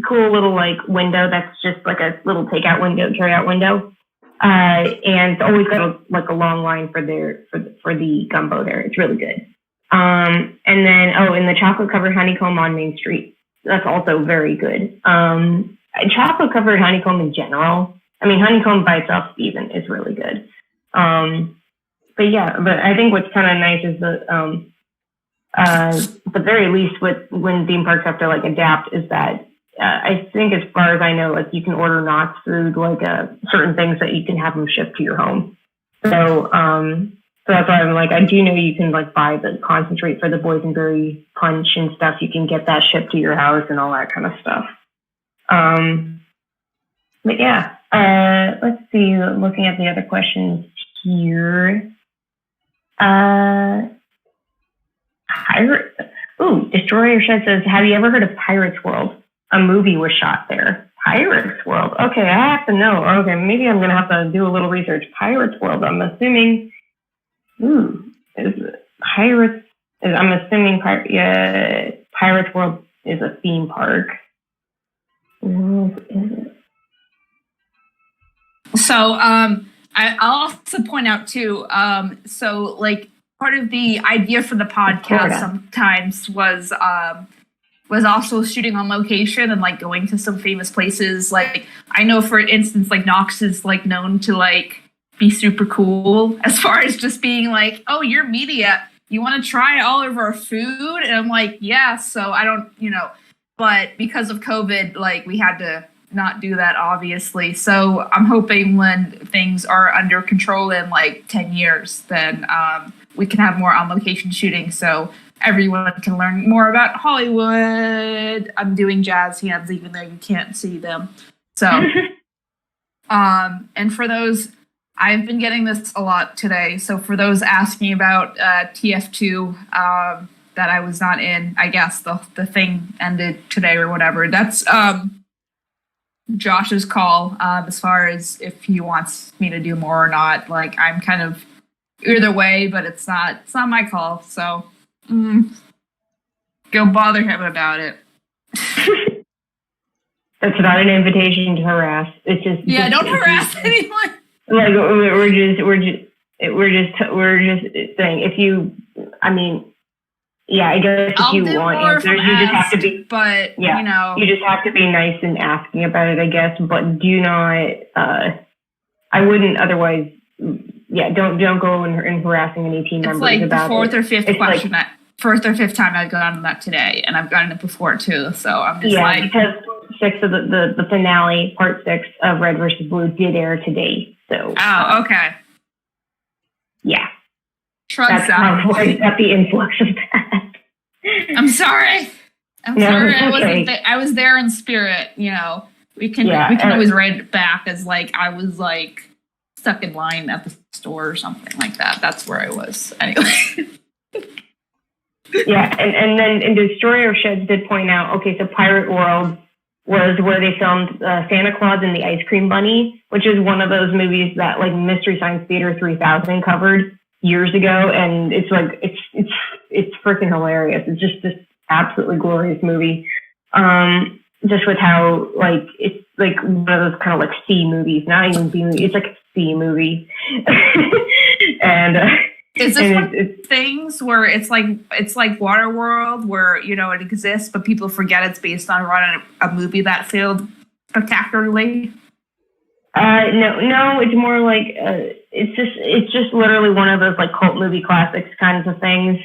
cool little like window that's just like a little takeout window, carryout window, and it's always got a long line for the gumbo there. It's really good. And then in the chocolate covered honeycomb on Main Street, that's also very good. Chocolate covered honeycomb in general. I mean, honeycomb by itself even is really good. But I think what's kind of nice is that, at the very least, when theme parks have to like adapt, is that I think, as far as I know, like you can order Knott's food, like certain things that you can have them shipped to your home. So that's why I'm like, I do know you can like buy the concentrate for the boysenberry punch and stuff. You can get that shipped to your house and all that kind of stuff. But yeah, let's see. Looking at the other questions here. Destroyer Shed says, have you ever heard of Pirates World? A movie was shot there. Pirates World. Okay, I have to know. Okay, maybe I'm going to have to do a little research. Pirates World. I'm assuming. I'm assuming Pirates World is a theme park. So, I'll also point out too. So like part of the idea for the podcast sometimes was also shooting on location and like going to some famous places. Like I know, for instance, like Knox is like known to like be super cool as far as just being like, oh, you're media, you want to try all of our food? And I'm like, yeah. So I don't, but because of COVID, like we had to not do that, obviously. So I'm hoping when things are under control in like 10 years, then we can have more on location shooting so everyone can learn more about Hollywood. I'm doing jazz hands even though you can't see them. So and for those, I've been getting this a lot today. So for those asking about TF2 that I was not in, I guess the thing ended today or whatever. That's Josh's call as far as if he wants me to do more or not. Like I'm kind of either way, but it's not my call. So go bother him about it. It's not an invitation to harass. It's just don't harass anyone. Like we're just saying, if you, I mean, yeah, I guess if you want answers, you just have to be, but you just have to be nice and asking about it, I guess. But do not, I wouldn't otherwise. Yeah, don't go in harassing any team members like about it. It's like the fourth or fifth question, fourth or fifth time I've gotten that today, and I've gotten it before too. So I'm just because 6 of the finale, part 6 of Red vs. Blue did air today. So okay. Yeah. That's got the influx of that. I'm sorry. I was there in spirit. We can always write it back as like I was like stuck in line at the store or something like that. That's where I was anyway. Yeah, and then Destroyer Sheds did point out. Okay, so Pirate World. was where they filmed Santa Claus and the Ice Cream Bunny, which is one of those movies that like Mystery Science Theater 3000 covered years ago, and it's like it's freaking hilarious. It's just this absolutely glorious movie. Just with how like it's like one of those kind of like C movies, not even B movie. It's like a C movie, and is this one of those things where it's like Waterworld, where it exists, but people forget it's based on a movie that failed spectacularly? No, it's more like it's just literally one of those like cult movie classics kinds of things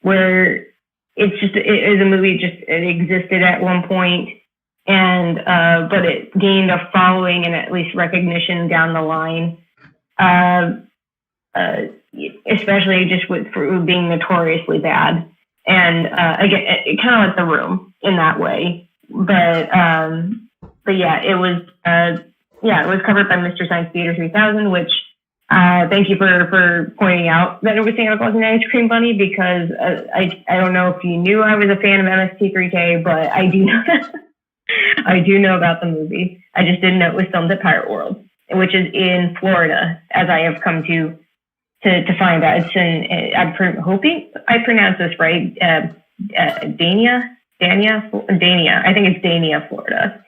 where it is a movie it existed at one point, and but it gained a following and at least recognition down the line, especially just for being notoriously bad, and again, it kind of like The Room in that way, but yeah, it was covered by Mr. Science Theater 3000, which thank you for pointing out that it was Santa Claus and the Ice Cream Bunny, because I don't know if you knew I was a fan of MST3K, but I do know I do know about the movie. I just didn't know it was filmed at Pirate World, which is in Florida, as I have come to find out. It's in, I'm hoping I pronounced this right, Dania. I think it's Dania, Florida.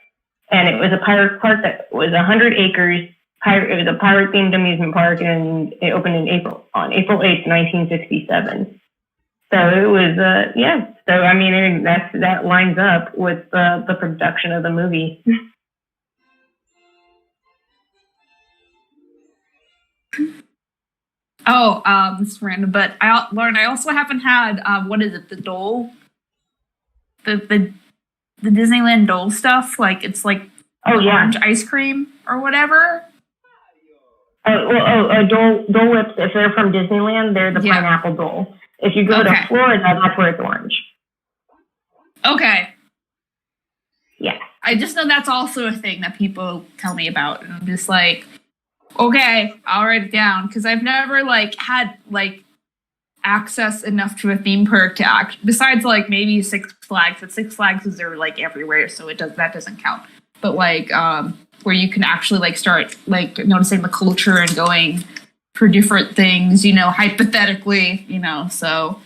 And it was a pirate park that was 100 acres. It was a pirate-themed amusement park, and it opened on April 8th, 1967. So it was, So I mean, that lines up with the production of the movie. This is random, but Lauren, I also haven't had what is it? The Dole, the Disneyland Dole stuff. Like it's like orange ice cream or whatever. Dole Whips. If they're from Disneyland, they're the pineapple Dole. If you go to Florida, that's where it's orange. Okay. Yeah. I just know that's also a thing that people tell me about, and I'm just like, okay, I'll write it down, because I've never had access enough to a theme park to act. Besides maybe Six Flags, but Six Flags is there everywhere, so that doesn't count. But where you can actually start noticing the culture and going for different things, hypothetically, so.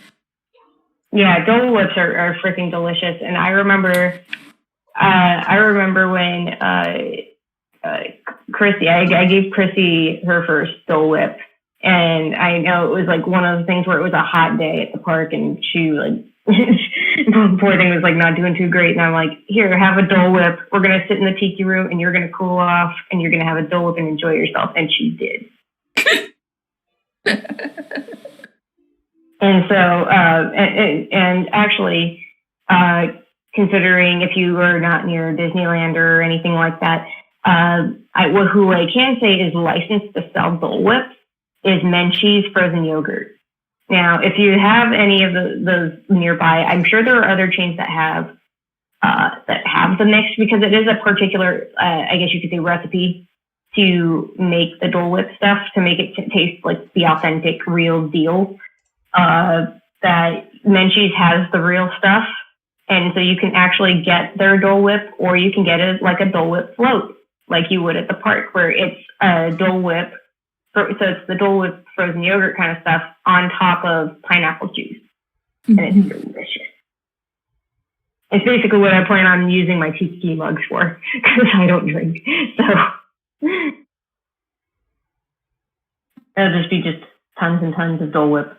Yeah, Dole Whips are freaking delicious. And I remember when Chrissy, I gave Chrissy her first Dole Whip. And I know it was one of the things where it was a hot day at the park, and she poor thing was not doing too great. And I'm like, here, have a Dole Whip. We're going to sit in the tiki room, and you're going to cool off, and you're going to have a Dole Whip and enjoy yourself. And she did. And so, and actually, considering if you are not near Disneyland or anything like that, who I can say is licensed to sell Dole Whips is Menchie's frozen yogurt. Now, if you have any of those nearby, I'm sure there are other chains that have the mix, because it is a particular, I guess you could say, recipe to make the Dole Whip stuff, to make it taste like the authentic, real deal. That Menchie's has the real stuff, and so you can actually get their Dole Whip, or you can get it like a Dole Whip float, like you would at the park, where it's a Dole Whip. So it's the Dole Whip frozen yogurt kind of stuff on top of pineapple juice, and it's delicious. It's basically what I plan on using my tiki mugs for, because I don't drink. So it'll just be tons and tons of Dole Whip.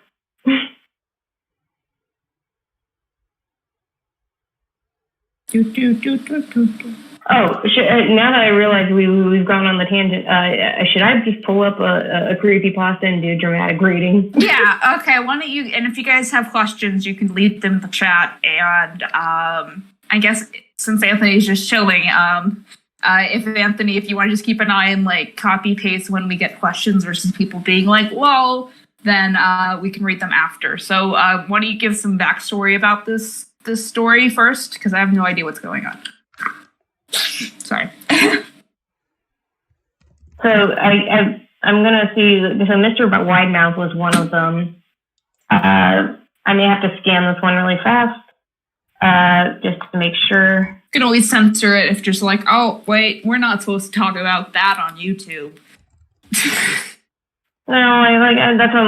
Oh, now that I realize we've gone on the tangent, should I just pull up a creepypasta and do a dramatic reading? Yeah, okay. Why don't you, and if you guys have questions, you can leave them in the chat. And I guess since Anthony's just chilling, if you want to just keep an eye and copy paste when we get questions versus people being well, then we can read them after. So why don't you give some backstory about this story first, because I have no idea what's going on. Sorry. So I'm gonna see. So Mr. Widemouth was one of them. I may have to scan this one really fast, just to make sure. can always censor it if just like, oh, wait, we're not supposed to talk about that on YouTube. No, that's when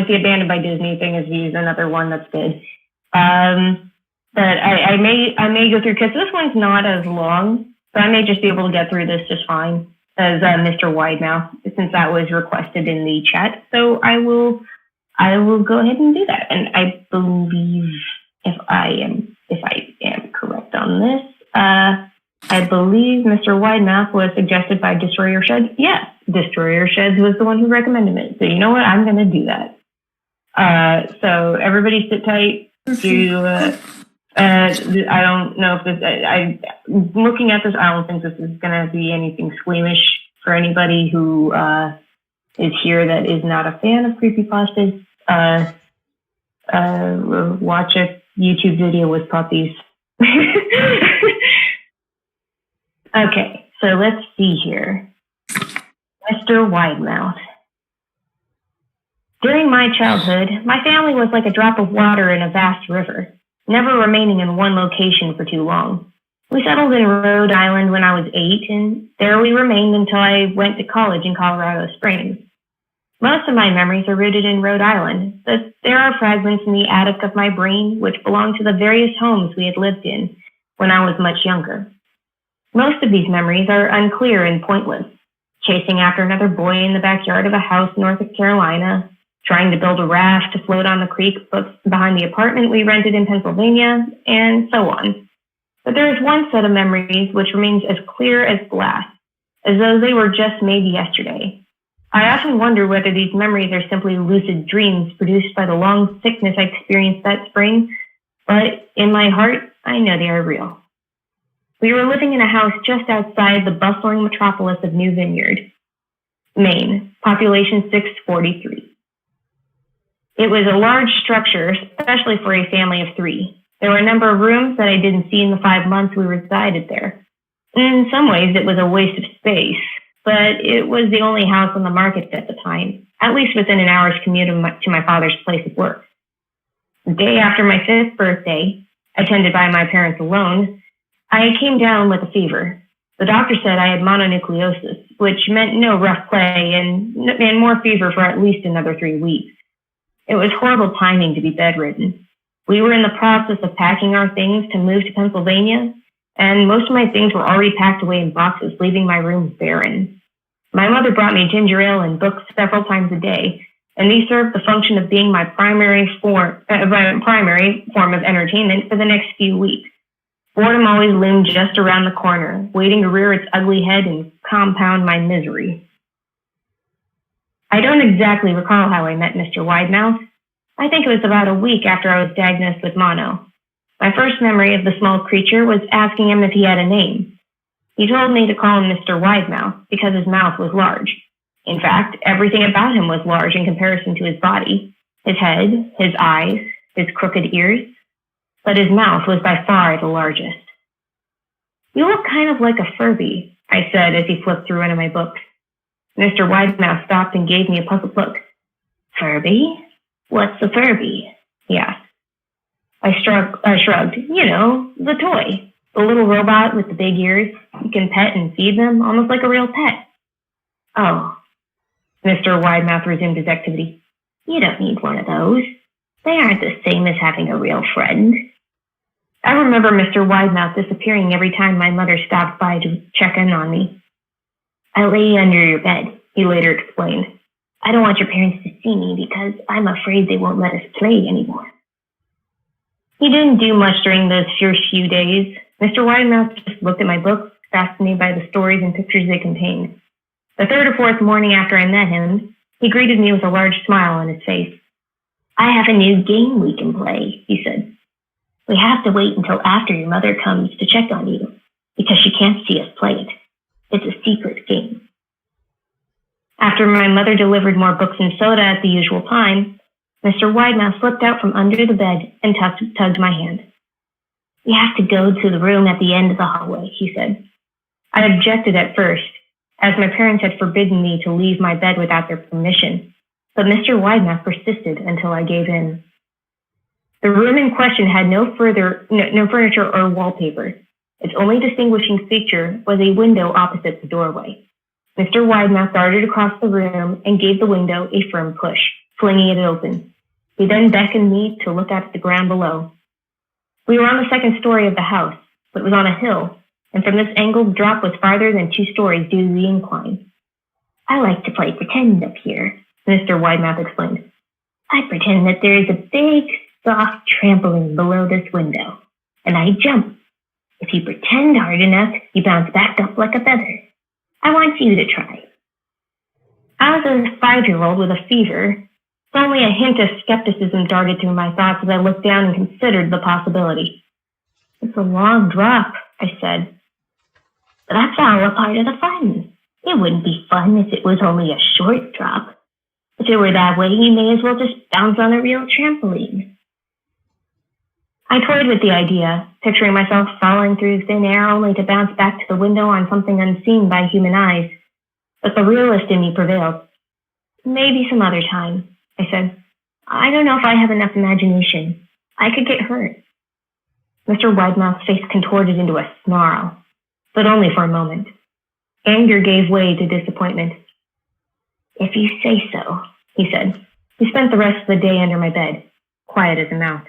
the Abandoned by Disney thing is used. Another one that's good. But I may go through, because this one's not as long, so I may just be able to get through this just fine as Mr. Widemouth, since that was requested in the chat. So I will go ahead and do that. And I believe, if I am correct on this, I believe Mr. Widemouth was suggested by Destroyer Sheds. Yes, Destroyer Sheds was the one who recommended it. So you know what? I'm going to do that. So everybody sit tight. I don't know if this. I'm looking at this. I don't think this is going to be anything squeamish for anybody who is here that is not a fan of creepypastas. Watch a YouTube video with puppies. Okay, so let's see here. Mr. Widemouth. During my childhood, my family was like a drop of water in a vast river, never remaining in one location for too long. We settled in Rhode Island when I was 8, and there we remained until I went to college in Colorado Springs. Most of my memories are rooted in Rhode Island, but there are fragments in the attic of my brain which belong to the various homes we had lived in when I was much younger. Most of these memories are unclear and pointless. Chasing after another boy in the backyard of a house north of Carolina, trying to build a raft to float on the creek behind the apartment we rented in Pennsylvania, and so on. But there is one set of memories which remains as clear as glass, as though they were just made yesterday. I often wonder whether these memories are simply lucid dreams produced by the long sickness I experienced that spring, but in my heart, I know they are real. We were living in a house just outside the bustling metropolis of New Vineyard, Maine, population 643. It was a large structure, especially for a family of 3. There were a number of rooms that I didn't see in the 5 months we resided there. In some ways, it was a waste of space, but it was the only house on the market at the time, at least within an hour's commute to my father's place of work. The day after my 5th birthday, attended by my parents alone, I came down with a fever. The doctor said I had mononucleosis, which meant no rough play and more fever for at least another 3 weeks. It was horrible timing to be bedridden. We were in the process of packing our things to move to Pennsylvania, and most of my things were already packed away in boxes, leaving my room barren. My mother brought me ginger ale and books several times a day, and these served the function of being my primary form of entertainment for the next few weeks. Boredom always loomed just around the corner, waiting to rear its ugly head and compound my misery. I don't exactly recall how I met Mr. Widemouth. I think it was about a week after I was diagnosed with mono. My first memory of the small creature was asking him if he had a name. He told me to call him Mr. Widemouth because his mouth was large. In fact, everything about him was large in comparison to his body, his head, his eyes, his crooked ears. But his mouth was by far the largest. "You look kind of like a Furby," I said as he flipped through one of my books. Mr. Widemouth stopped and gave me a puzzled look. "Furby? What's a Furby?" he asked. I shrugged. You know, the toy. The little robot with the big ears. You can pet and feed them, almost like a real pet. "Oh." Mr. Widemouth resumed his activity. "You don't need one of those. They aren't the same as having a real friend." I remember Mr. Widemouth disappearing every time my mother stopped by to check in on me. "I lay under your bed," he later explained. "I don't want your parents to see me because I'm afraid they won't let us play anymore." He didn't do much during those first few days. Mr. Widemouth just looked at my books, fascinated by the stories and pictures they contained. The 3rd or 4th morning after I met him, he greeted me with a large smile on his face. "I have a new game we can play," he said. "We have to wait until after your mother comes to check on you, because she can't see us play it. It's a secret game." After my mother delivered more books and soda at the usual time, Mr. Widemouth slipped out from under the bed and tugged my hand. "We have to go to the room at the end of the hallway," he said. I objected at first, as my parents had forbidden me to leave my bed without their permission, but Mr. Widemouth persisted until I gave in. The room in question had no furniture or wallpaper. Its only distinguishing feature was a window opposite the doorway. Mr. Widemouth darted across the room and gave the window a firm push, flinging it open. He then beckoned me to look out at the ground below. We were on the second story of the house, but it was on a hill, and from this angle the drop was farther than 2 stories due to the incline. I like to play pretend up here, Mr. Widemouth explained. I pretend that there is a big, soft trampoline below this window, and I jump. If you pretend hard enough, you bounce back up like a feather. I want you to try. I was a 5-year-old with a fever. Only a hint of skepticism darted through my thoughts as I looked down and considered the possibility. It's a long drop, I said. But that's all a part of the fun. It wouldn't be fun if it was only a short drop. If it were that way, you may as well just bounce on a real trampoline. I toyed with the idea, picturing myself falling through thin air only to bounce back to the window on something unseen by human eyes. But the realist in me prevailed. Maybe some other time, I said. I don't know if I have enough imagination. I could get hurt. Mr. Widemouth's face contorted into a snarl, but only for a moment. Anger gave way to disappointment. If you say so, he said. He spent the rest of the day under my bed, quiet as a mouse.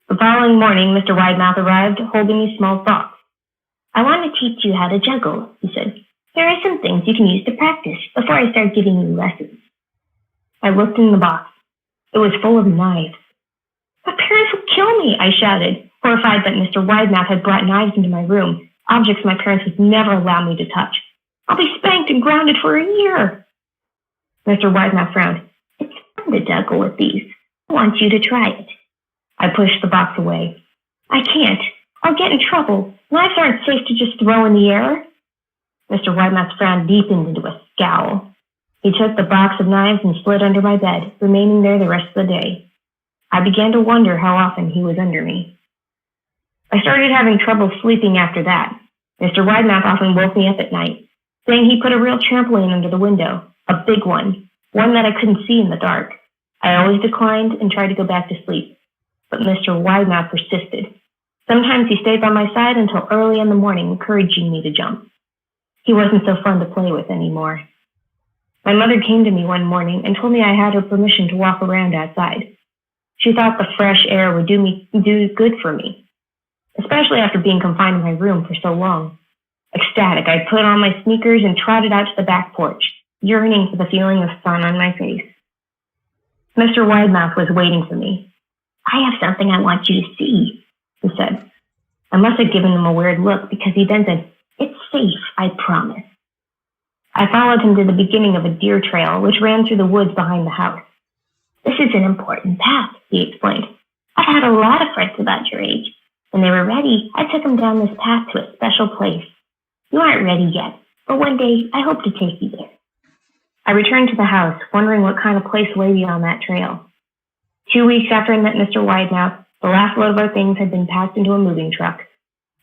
The following morning, Mr. Widemouth arrived holding a small box. I want to teach you how to juggle, he said. Here are some things you can use to practice before I start giving you lessons. I looked in the box. It was full of knives. My parents would kill me, I shouted, horrified that Mr. Widemouth had brought knives into my room, objects my parents would never allow me to touch. I'll be spanked and grounded for a year. Mr. Widemouth frowned. It's fun to juggle with these. I want you to try it. I pushed the box away. I can't. I'll get in trouble. Knives aren't safe to just throw in the air. Mr. Widemouth's frown deepened into a scowl. He took the box of knives and slid under my bed, remaining there the rest of the day. I began to wonder how often he was under me. I started having trouble sleeping after that. Mr. Widemouth often woke me up at night, saying he put a real trampoline under the window, a big one that I couldn't see in the dark. I always declined and tried to go back to sleep, but Mr. Widemouth persisted. Sometimes he stayed by my side until early in the morning, encouraging me to jump. He wasn't so fun to play with anymore. My mother came to me one morning and told me I had her permission to walk around outside. She thought the fresh air would do good for me, especially after being confined in my room for so long. Ecstatic, I put on my sneakers and trotted out to the back porch, yearning for the feeling of sun on my face. Mr. Widemouth was waiting for me. I have something I want you to see, he said. I must have given him a weird look because he then said, It's safe, I promise. I followed him to the beginning of a deer trail, which ran through the woods behind the house. This is an important path, he explained. I've had a lot of friends about your age. When they were ready, I took them down this path to a special place. You aren't ready yet, but one day I hope to take you there. I returned to the house, wondering what kind of place lay beyond that trail. 2 weeks after I met Mr. Widemouth, the last load of our things had been packed into a moving truck.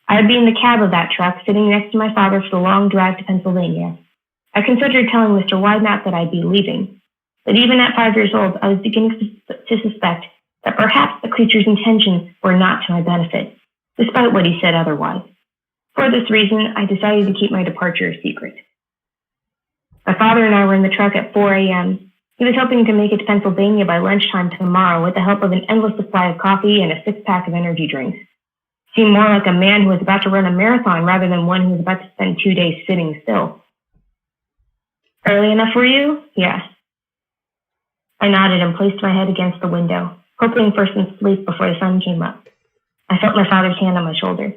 I would be in the cab of that truck, sitting next to my father for the long drive to Pennsylvania. I considered telling Mr. Widemouth that I'd be leaving, but even at 5 years old, I was beginning to suspect that perhaps the creature's intentions were not to my benefit, despite what he said otherwise. For this reason, I decided to keep my departure a secret. My father and I were in the truck at 4 a.m. He was hoping to make it to Pennsylvania by lunchtime tomorrow with the help of an endless supply of coffee and a 6-pack of energy drinks. He seemed more like a man who was about to run a marathon rather than one who was about to spend 2 days sitting still. Early enough for you? He asked. I nodded and placed my head against the window, hoping for some sleep before the sun came up. I felt my father's hand on my shoulder.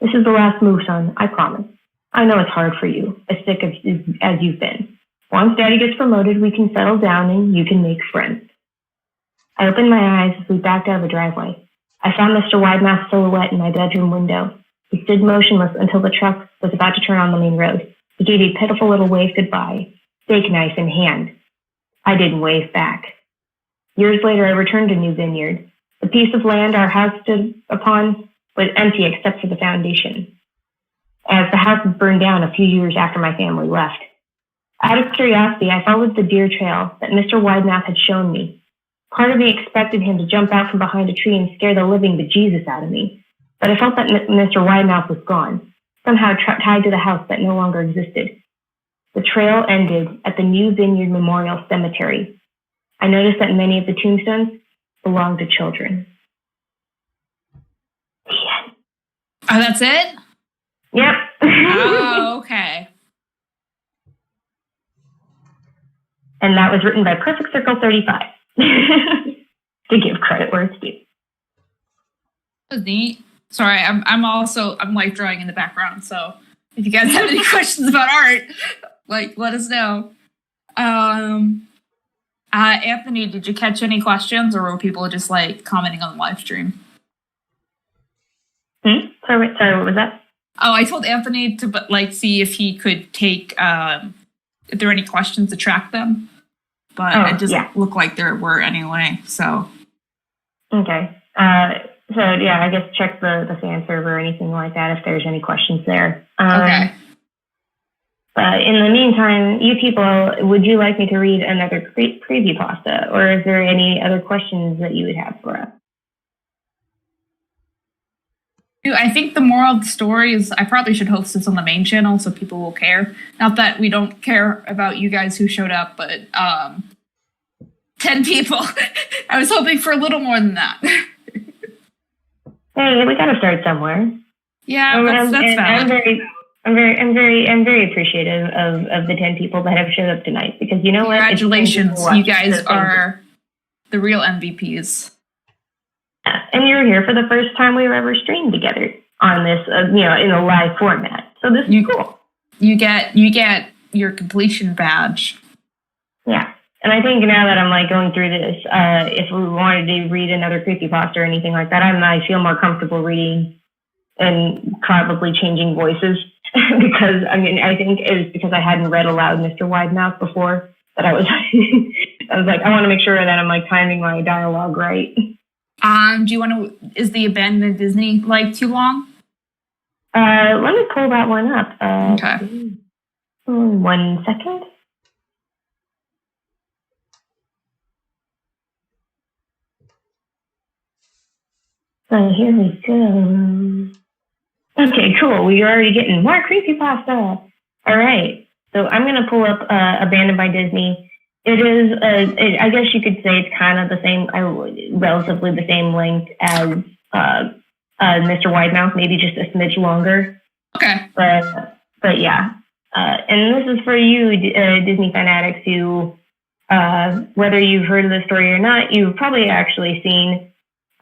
This is the last move, son, I promise. I know it's hard for you, as sick as you've been. Once Daddy gets promoted, we can settle down and you can make friends. I opened my eyes as we backed out of the driveway. I saw Mr. Widemouth's silhouette in my bedroom window. He stood motionless until the truck was about to turn on the main road. He gave a pitiful little wave goodbye, steak knife in hand. I didn't wave back. Years later, I returned to New Vineyard. The piece of land our house stood upon was empty except for the foundation, as the house had burned down a few years after my family left. Out of curiosity, I followed the deer trail that Mr. Widemouth had shown me. Part of me expected him to jump out from behind a tree and scare the living bejesus out of me. but I felt that Mr. Widemouth was gone, somehow tied to the house that no longer existed. The trail ended at the New Vineyard Memorial Cemetery. I noticed that many of the tombstones belonged to children. The end. Oh, that's it? Yep. Oh, okay. And that was written by Perfect Circle 35. To give credit where it's due. That was neat. Sorry, I'm like drawing in the background, so if you guys have any questions about art, like let us know. Anthony, did you catch any questions, or were people just like commenting on the live stream? Sorry, what was that? Oh, I told Anthony to like see if he could take if there were any questions to track them, but it just looked like there were anyway. So okay. So yeah, I guess check the fan server or anything like that if there's any questions there. Okay. But in the meantime, you people, would you like me to read another preview pasta, or is there any other questions that you would have for us? I think the moral of the story is I probably should host this on the main channel so people will care. Not that we don't care about you guys who showed up, but 10 people. I was hoping for a little more than that. Hey, we got to start somewhere. Yeah, that's valid. I'm very appreciative of the 10 people that have showed up tonight, because you know what? Congratulations, you guys are the real MVPs. And you're here for the first time we've ever streamed together on this, in a live format. So this is cool. You get your completion badge. Yeah. And I think now that I'm like going through this, if we wanted to read another creepypasta or anything like that, I feel more comfortable reading and probably changing voices because I think it was because I hadn't read aloud Mr. Widemouth before that I was like, I want to make sure that I'm like timing my dialogue right. Do you want to? Is the Abandoned Disney like too long? Let me pull that one up. Okay. 1 second. So here we go. Okay, cool. We're already getting more creepypasta. All right. So I'm going to pull up Abandoned by Disney. It is, I guess you could say it's kind of the same, relatively the same length as Mr. Widemouth, maybe just a smidge longer. Okay. But yeah. And this is for you, Disney fanatics, who, whether you've heard of the story or not, you've probably actually seen,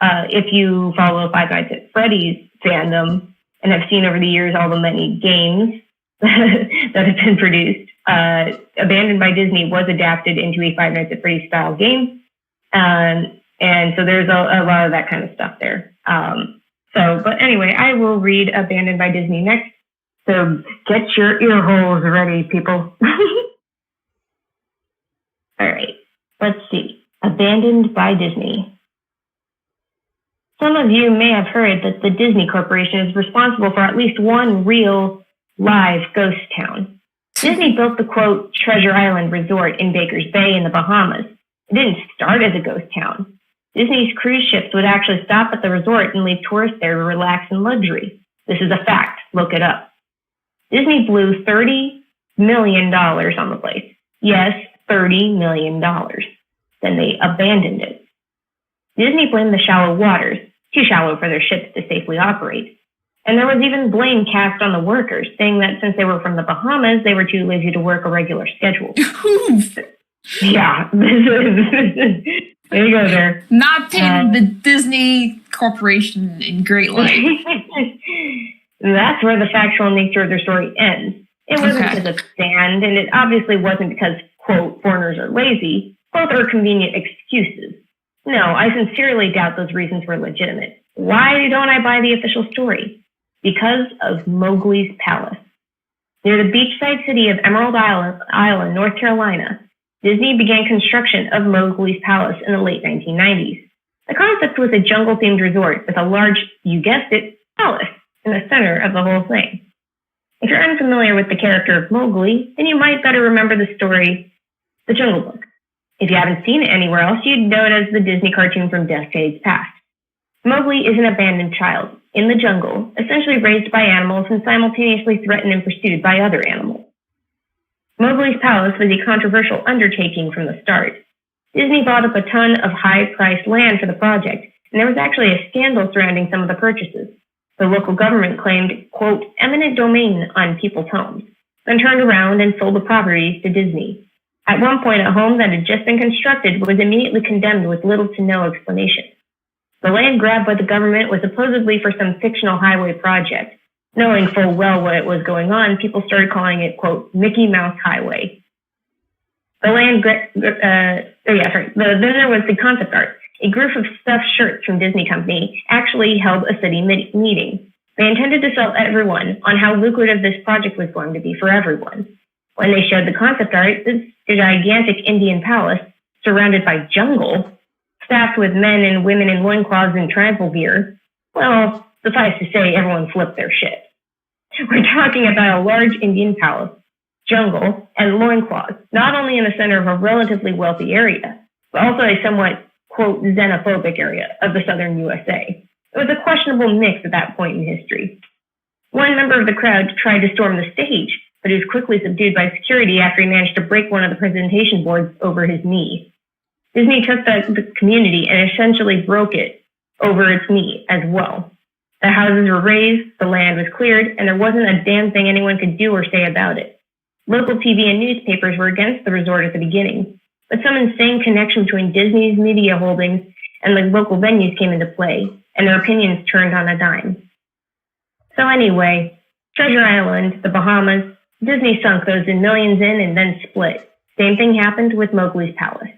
if you follow Five Nights at Freddy's fandom and have seen over the years all the many games that have been produced. Abandoned by Disney was adapted into a Five Nights at Freddy's style game. And so there's a lot of that kind of stuff there. But anyway, I will read Abandoned by Disney next. So get your ear holes ready, people. All right, let's see. Abandoned by Disney. Some of you may have heard that the Disney Corporation is responsible for at least one real, live ghost town. Disney built the, quote, Treasure Island Resort in Baker's Bay in the Bahamas. It didn't start as a ghost town. Disney's cruise ships would actually stop at the resort and leave tourists there to relax in luxury. This is a fact. Look it up. Disney blew $30 million on the place. Yes, $30 million. Then they abandoned it. Disney blamed the shallow waters, too shallow for their ships to safely operate. And there was even blame cast on the workers, saying that since they were from the Bahamas, they were too lazy to work a regular schedule. Yeah, there you go there. Not painting the Disney Corporation in great light. That's where the factual nature of their story ends. It wasn't because of sand, and it obviously wasn't because, quote, foreigners are lazy. Both are convenient excuses. No, I sincerely doubt those reasons were legitimate. Why don't I buy the official story? Because of Mowgli's Palace. Near the beachside city of Emerald Island, North Carolina, Disney began construction of Mowgli's Palace in the late 1990s. The concept was a jungle-themed resort with a large, you guessed it, palace in the center of the whole thing. If you're unfamiliar with the character of Mowgli, then you might better remember the story, The Jungle Book. If you haven't seen it anywhere else, you'd know it as the Disney cartoon from decades past. Mowgli is an abandoned child, in the jungle, essentially raised by animals and simultaneously threatened and pursued by other animals. Mowgli's Palace was a controversial undertaking from the start. Disney bought up a ton of high-priced land for the project, and there was actually a scandal surrounding some of the purchases. The local government claimed, quote, eminent domain on people's homes, then turned around and sold the properties to Disney. At one point, a home that had just been constructed was immediately condemned with little to no explanation. The land grabbed by the government was supposedly for some fictional highway project. Knowing full well what was going on, people started calling it, quote, Mickey Mouse Highway. Then there was the concept art. A group of stuffed shirts from Disney Company actually held a city meeting. They intended to sell everyone on how lucrative this project was going to be for everyone. When they showed the concept art, this gigantic Indian palace, surrounded by jungle, staffed with men and women in loincloths and tribal gear, well, suffice to say, everyone flipped their shit. We're talking about a large Indian palace, jungle, and loincloths, not only in the center of a relatively wealthy area, but also a somewhat, quote, xenophobic area of the southern USA. It was a questionable mix at that point in history. One member of the crowd tried to storm the stage, but he was quickly subdued by security after he managed to break one of the presentation boards over his knee. Disney took the community and essentially broke it over its knee as well. The houses were razed, the land was cleared, and there wasn't a damn thing anyone could do or say about it. Local TV and newspapers were against the resort at the beginning, but some insane connection between Disney's media holdings and the local venues came into play, and their opinions turned on a dime. So anyway, Treasure Island, the Bahamas, Disney sunk those in millions in and then split. Same thing happened with Mowgli's Palace.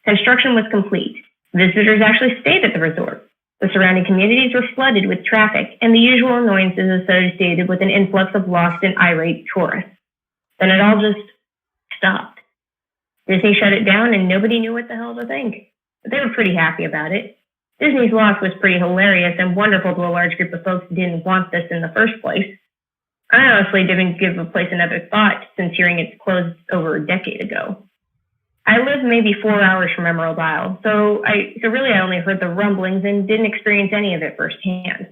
Construction was complete. Visitors actually stayed at the resort. The surrounding communities were flooded with traffic and the usual annoyances associated with an influx of lost and irate tourists. Then it all just stopped. Disney shut it down and nobody knew what the hell to think. But they were pretty happy about it. Disney's loss was pretty hilarious and wonderful to a large group of folks who didn't want this in the first place. I honestly didn't give the place another thought since hearing it's closed over a decade ago. I live maybe 4 hours from Emerald Isle, so really I only heard the rumblings and didn't experience any of it firsthand.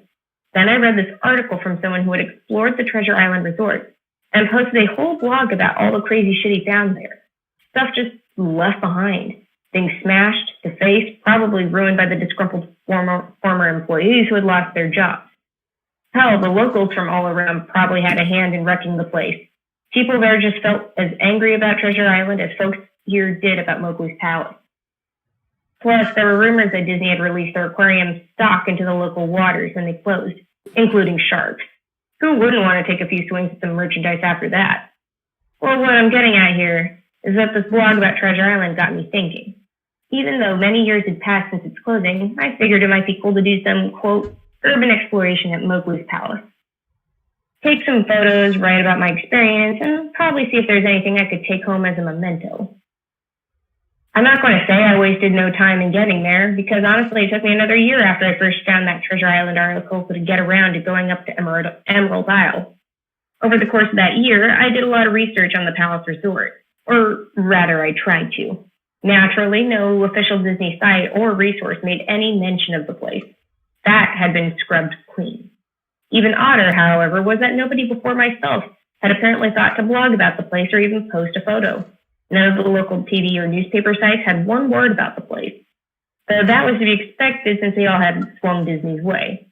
Then I read this article from someone who had explored the Treasure Island Resort and posted a whole blog about all the crazy shit he found there. Stuff just left behind. Things smashed, defaced, probably ruined by the disgruntled former employees who had lost their jobs. Hell, the locals from all around probably had a hand in wrecking the place. People there just felt as angry about Treasure Island as folks here did about Mowgli's Palace. Plus, there were rumors that Disney had released their aquarium stock into the local waters when they closed, including sharks. Who wouldn't want to take a few swings at some merchandise after that? Well, what I'm getting at here is that this blog about Treasure Island got me thinking. Even though many years had passed since its closing, I figured it might be cool to do some, quote, urban exploration at Mowgli's Palace. Take some photos, write about my experience, and probably see if there's anything I could take home as a memento. I'm not going to say I wasted no time in getting there, because honestly it took me another year after I first found that Treasure Island article to get around to going up to Emerald Isle. Over the course of that year, I did a lot of research on the Palace Resort, or rather I tried to. Naturally, no official Disney site or resource made any mention of the place. That had been scrubbed clean. Even odder, however, was that nobody before myself had apparently thought to blog about the place or even post a photo. None of the local TV or newspaper sites had one word about the place. Though that was to be expected since they all had swung Disney's way.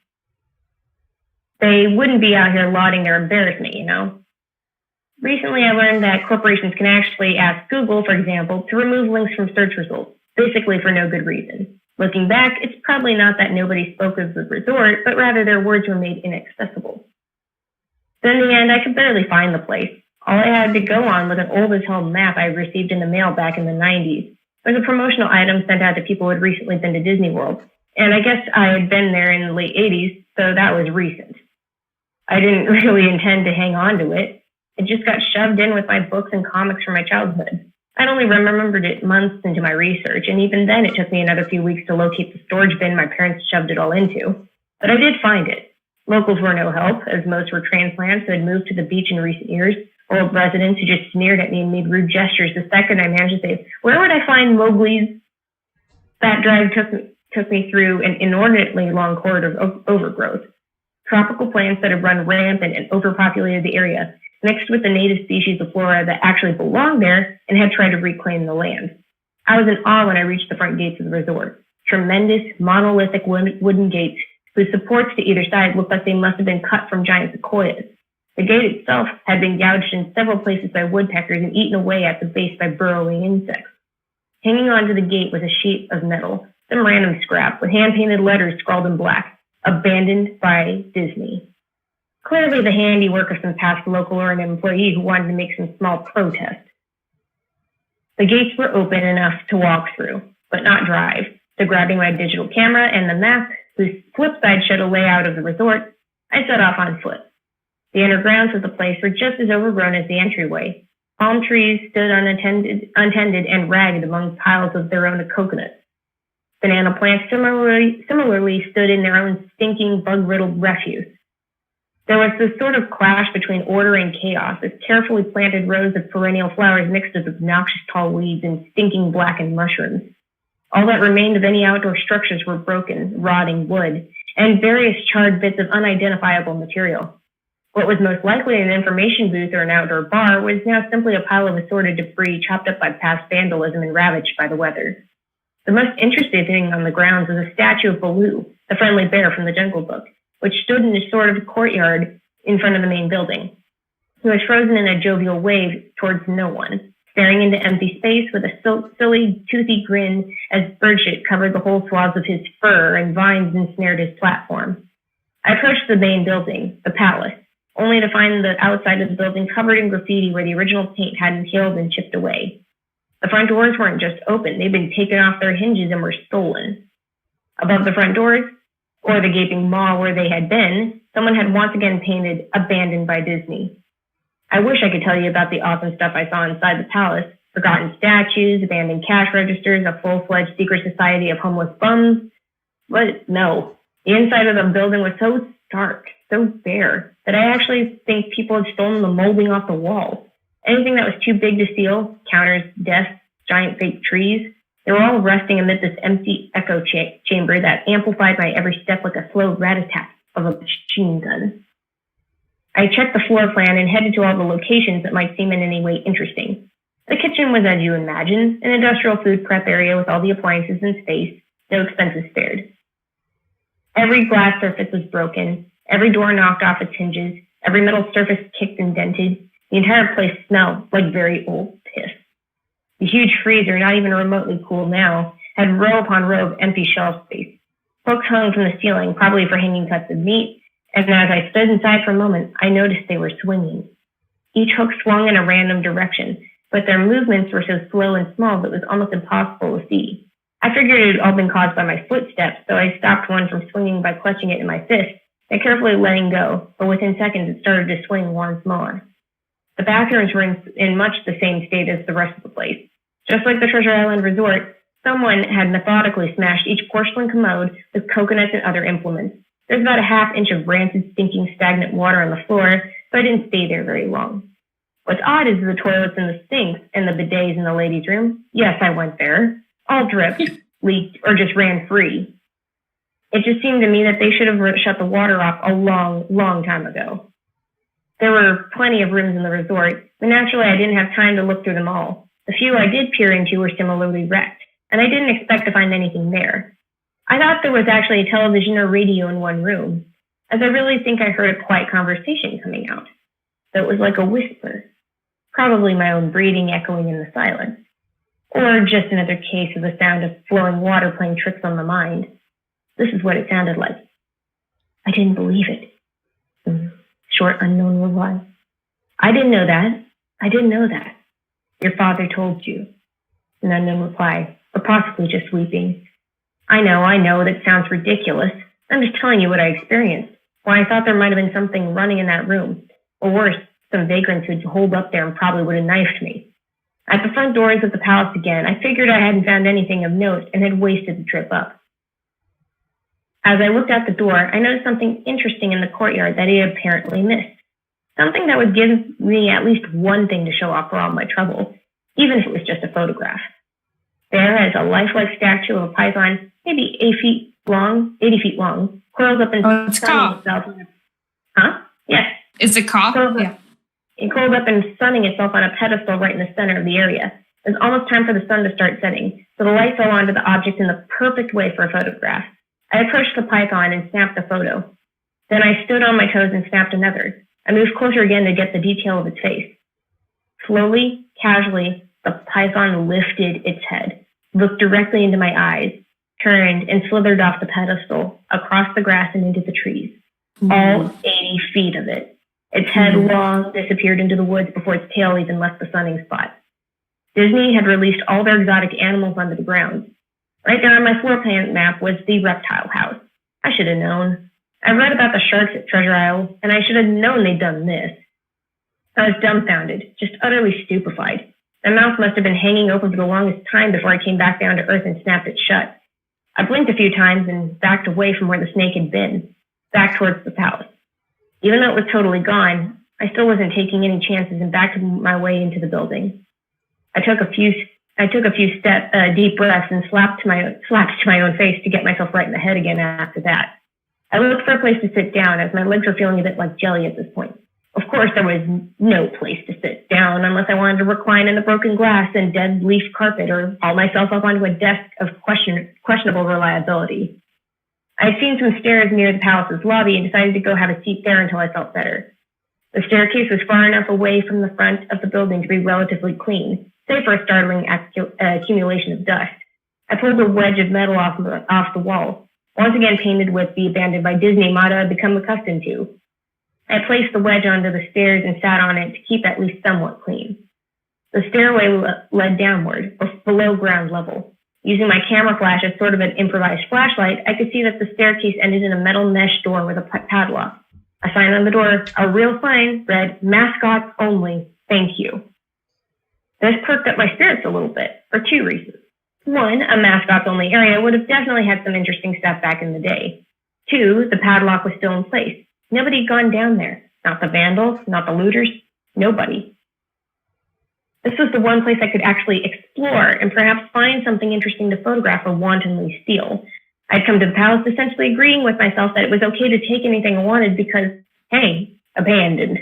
They wouldn't be out here lauding their embarrassment, you know. Recently, I learned that corporations can actually ask Google, for example, to remove links from search results, basically for no good reason. Looking back, it's probably not that nobody spoke of the resort, but rather their words were made inaccessible. So in the end, I could barely find the place. All I had to go on was an old-as-hell map I received in the mail back in the 90s. It was a promotional item sent out to people who had recently been to Disney World, and I guess I had been there in the late 80s, so that was recent. I didn't really intend to hang on to it. It just got shoved in with my books and comics from my childhood. I'd only remembered it months into my research, and even then it took me another few weeks to locate the storage bin my parents shoved it all into. But I did find it. Locals were no help, as most were transplants who had moved to the beach in recent years, old residents who just sneered at me and made rude gestures the second I managed to say, "Where would I find Mowgli's?" That drive took me through an inordinately long corridor of overgrowth. tropical plants that had run rampant and overpopulated the area, mixed with the native species of flora that actually belonged there and had tried to reclaim the land. I was in awe when I reached the front gates of the resort. Tremendous, monolithic wooden gates whose supports to either side looked like they must have been cut from giant sequoias. The gate itself had been gouged in several places by woodpeckers and eaten away at the base by burrowing insects. Hanging onto the gate was a sheet of metal, some random scrap with hand-painted letters scrawled in black, "Abandoned by Disney." Clearly the handiwork of some past local or an employee who wanted to make some small protest. The gates were open enough to walk through, but not drive. So grabbing my digital camera and the map, whose flip side showed a layout of the resort, I set off on foot. The inner grounds of the place were just as overgrown as the entryway. Palm trees stood untended and ragged among piles of their own coconuts. Banana plants similarly stood in their own stinking, bug-riddled refuse. There was this sort of clash between order and chaos as carefully planted rows of perennial flowers mixed with obnoxious tall weeds and stinking blackened mushrooms. All that remained of any outdoor structures were broken, rotting wood, and various charred bits of unidentifiable material. What was most likely an information booth or an outdoor bar was now simply a pile of assorted debris chopped up by past vandalism and ravaged by the weather. The most interesting thing on the grounds was a statue of Baloo, the friendly bear from the Jungle Book, which stood in a sort of courtyard in front of the main building. He was frozen in a jovial wave towards no one, staring into empty space with a silly, toothy grin as bird shit covered the whole swaths of his fur and vines ensnared his platform. I approached the main building, the palace, only to find the outside of the building covered in graffiti where the original paint hadn't peeled and chipped away. The front doors weren't just open, they'd been taken off their hinges and were stolen. Above the front doors, or the gaping maw where they had been, someone had once again painted "Abandoned by Disney." I wish I could tell you about the awesome stuff I saw inside the palace. Forgotten statues, abandoned cash registers, a full-fledged secret society of homeless bums. But no, the inside of the building was so stark, so bare, that I actually think people had stolen the molding off the walls. Anything that was too big to steal, counters, desks, giant fake trees, they were all resting amid this empty echo chamber that amplified my every step like a slow rat-a-tat of a machine gun. I checked the floor plan and headed to all the locations that might seem in any way interesting. The kitchen was as you imagine, an industrial food prep area with all the appliances in space, no expenses spared. Every glass surface was broken, every door knocked off its hinges, every metal surface kicked and dented. The entire place smelled like very old piss. The huge freezer, not even remotely cool now, had row upon row of empty shelf space. Hooks hung from the ceiling, probably for hanging cuts of meat, and as I stood inside for a moment, I noticed they were swinging. Each hook swung in a random direction, but their movements were so slow and small that it was almost impossible to see. I figured it had all been caused by my footsteps, so I stopped one from swinging by clutching it in my fist and carefully letting go, but within seconds it started to swing once more. The bathrooms were in much the same state as the rest of the place. Just like the Treasure Island Resort, someone had methodically smashed each porcelain commode with coconuts and other implements. There's about a half-inch of rancid, stinking, stagnant water on the floor, so I didn't stay there very long. What's odd is the toilets and the sinks and the bidets in the ladies' room. Yes, I went there. All dripped, leaked, or just ran free. It just seemed to me that they should have shut the water off a long, long time ago. There were plenty of rooms in the resort, but naturally I didn't have time to look through them all. The few I did peer into were similarly wrecked, and I didn't expect to find anything there. I thought there was actually a television or radio in one room, as I really think I heard a quiet conversation coming out. So it was like a whisper, probably my own breathing echoing in the silence, or just another case of the sound of flowing water playing tricks on the mind. This is what it sounded like. I didn't believe it. Short, unknown reply. I didn't know that. I didn't know that. Your father told you. An unknown reply, or possibly just weeping. I know, that sounds ridiculous. I'm just telling you what I experienced. Why I thought there might have been something running in that room. Or worse, some vagrants who'd holed up there and probably would have knifed me. At the front doors of the palace again, I figured I hadn't found anything of note and had wasted the trip up. As I looked out the door, I noticed something interesting in the courtyard that I had apparently missed. Something that would give me at least one thing to show off for all my trouble, even if it was just a photograph. There, as a lifelike statue of a python, maybe 80 feet long, coils up and sunning itself Huh? Yes. Is it cough? Yeah. It curled up and sunning itself on a pedestal right in the center of the area. It was almost time for the sun to start setting, so the light fell onto the object in the perfect way for a photograph. I approached the python and snapped the photo. Then I stood on my toes and snapped another. I moved closer again to get the detail of its face. Slowly, casually, the python lifted its head, looked directly into my eyes, turned, and slithered off the pedestal, across the grass and into the trees. All 80 feet of it. Its head long disappeared into the woods before its tail even left the sunning spot. Disney had released all their exotic animals onto the grounds. Right there on my floor plan map was the reptile house. I should have known. I read about the sharks at Treasure Isle, and I should have known they'd done this. I was dumbfounded, just utterly stupefied. My mouth must have been hanging open for the longest time before I came back down to earth and snapped it shut. I blinked a few times and backed away from where the snake had been, back towards the palace. Even though it was totally gone, I still wasn't taking any chances and backed my way into the building. I took a few deep breaths and slapped to my own face to get myself right in the head again after that. I looked for a place to sit down as my legs were feeling a bit like jelly at this point. Of course, there was no place to sit down unless I wanted to recline in the broken glass and dead leaf carpet or haul myself up onto a desk of questionable reliability. I had seen some stairs near the palace's lobby and decided to go have a seat there until I felt better. The staircase was far enough away from the front of the building to be relatively clean, save for a startling accumulation of dust. I pulled a wedge of metal off the wall, once again painted with the abandoned by Disney motto I'd become accustomed to. I placed the wedge onto the stairs and sat on it to keep at least somewhat clean. The stairway led downward, below ground level. Using my camera flash as sort of an improvised flashlight, I could see that the staircase ended in a metal mesh door with a padlock. A sign on the door, a real sign, read, "Mascots only, thank you." This perked up my spirits a little bit, for two reasons. One, a mascots only area would have definitely had some interesting stuff back in the day. Two, the padlock was still in place. Nobody had gone down there. Not the vandals, not the looters, nobody. This was the one place I could actually explore and perhaps find something interesting to photograph or wantonly steal. I'd come to the palace essentially agreeing with myself that it was okay to take anything I wanted because, hey, abandoned.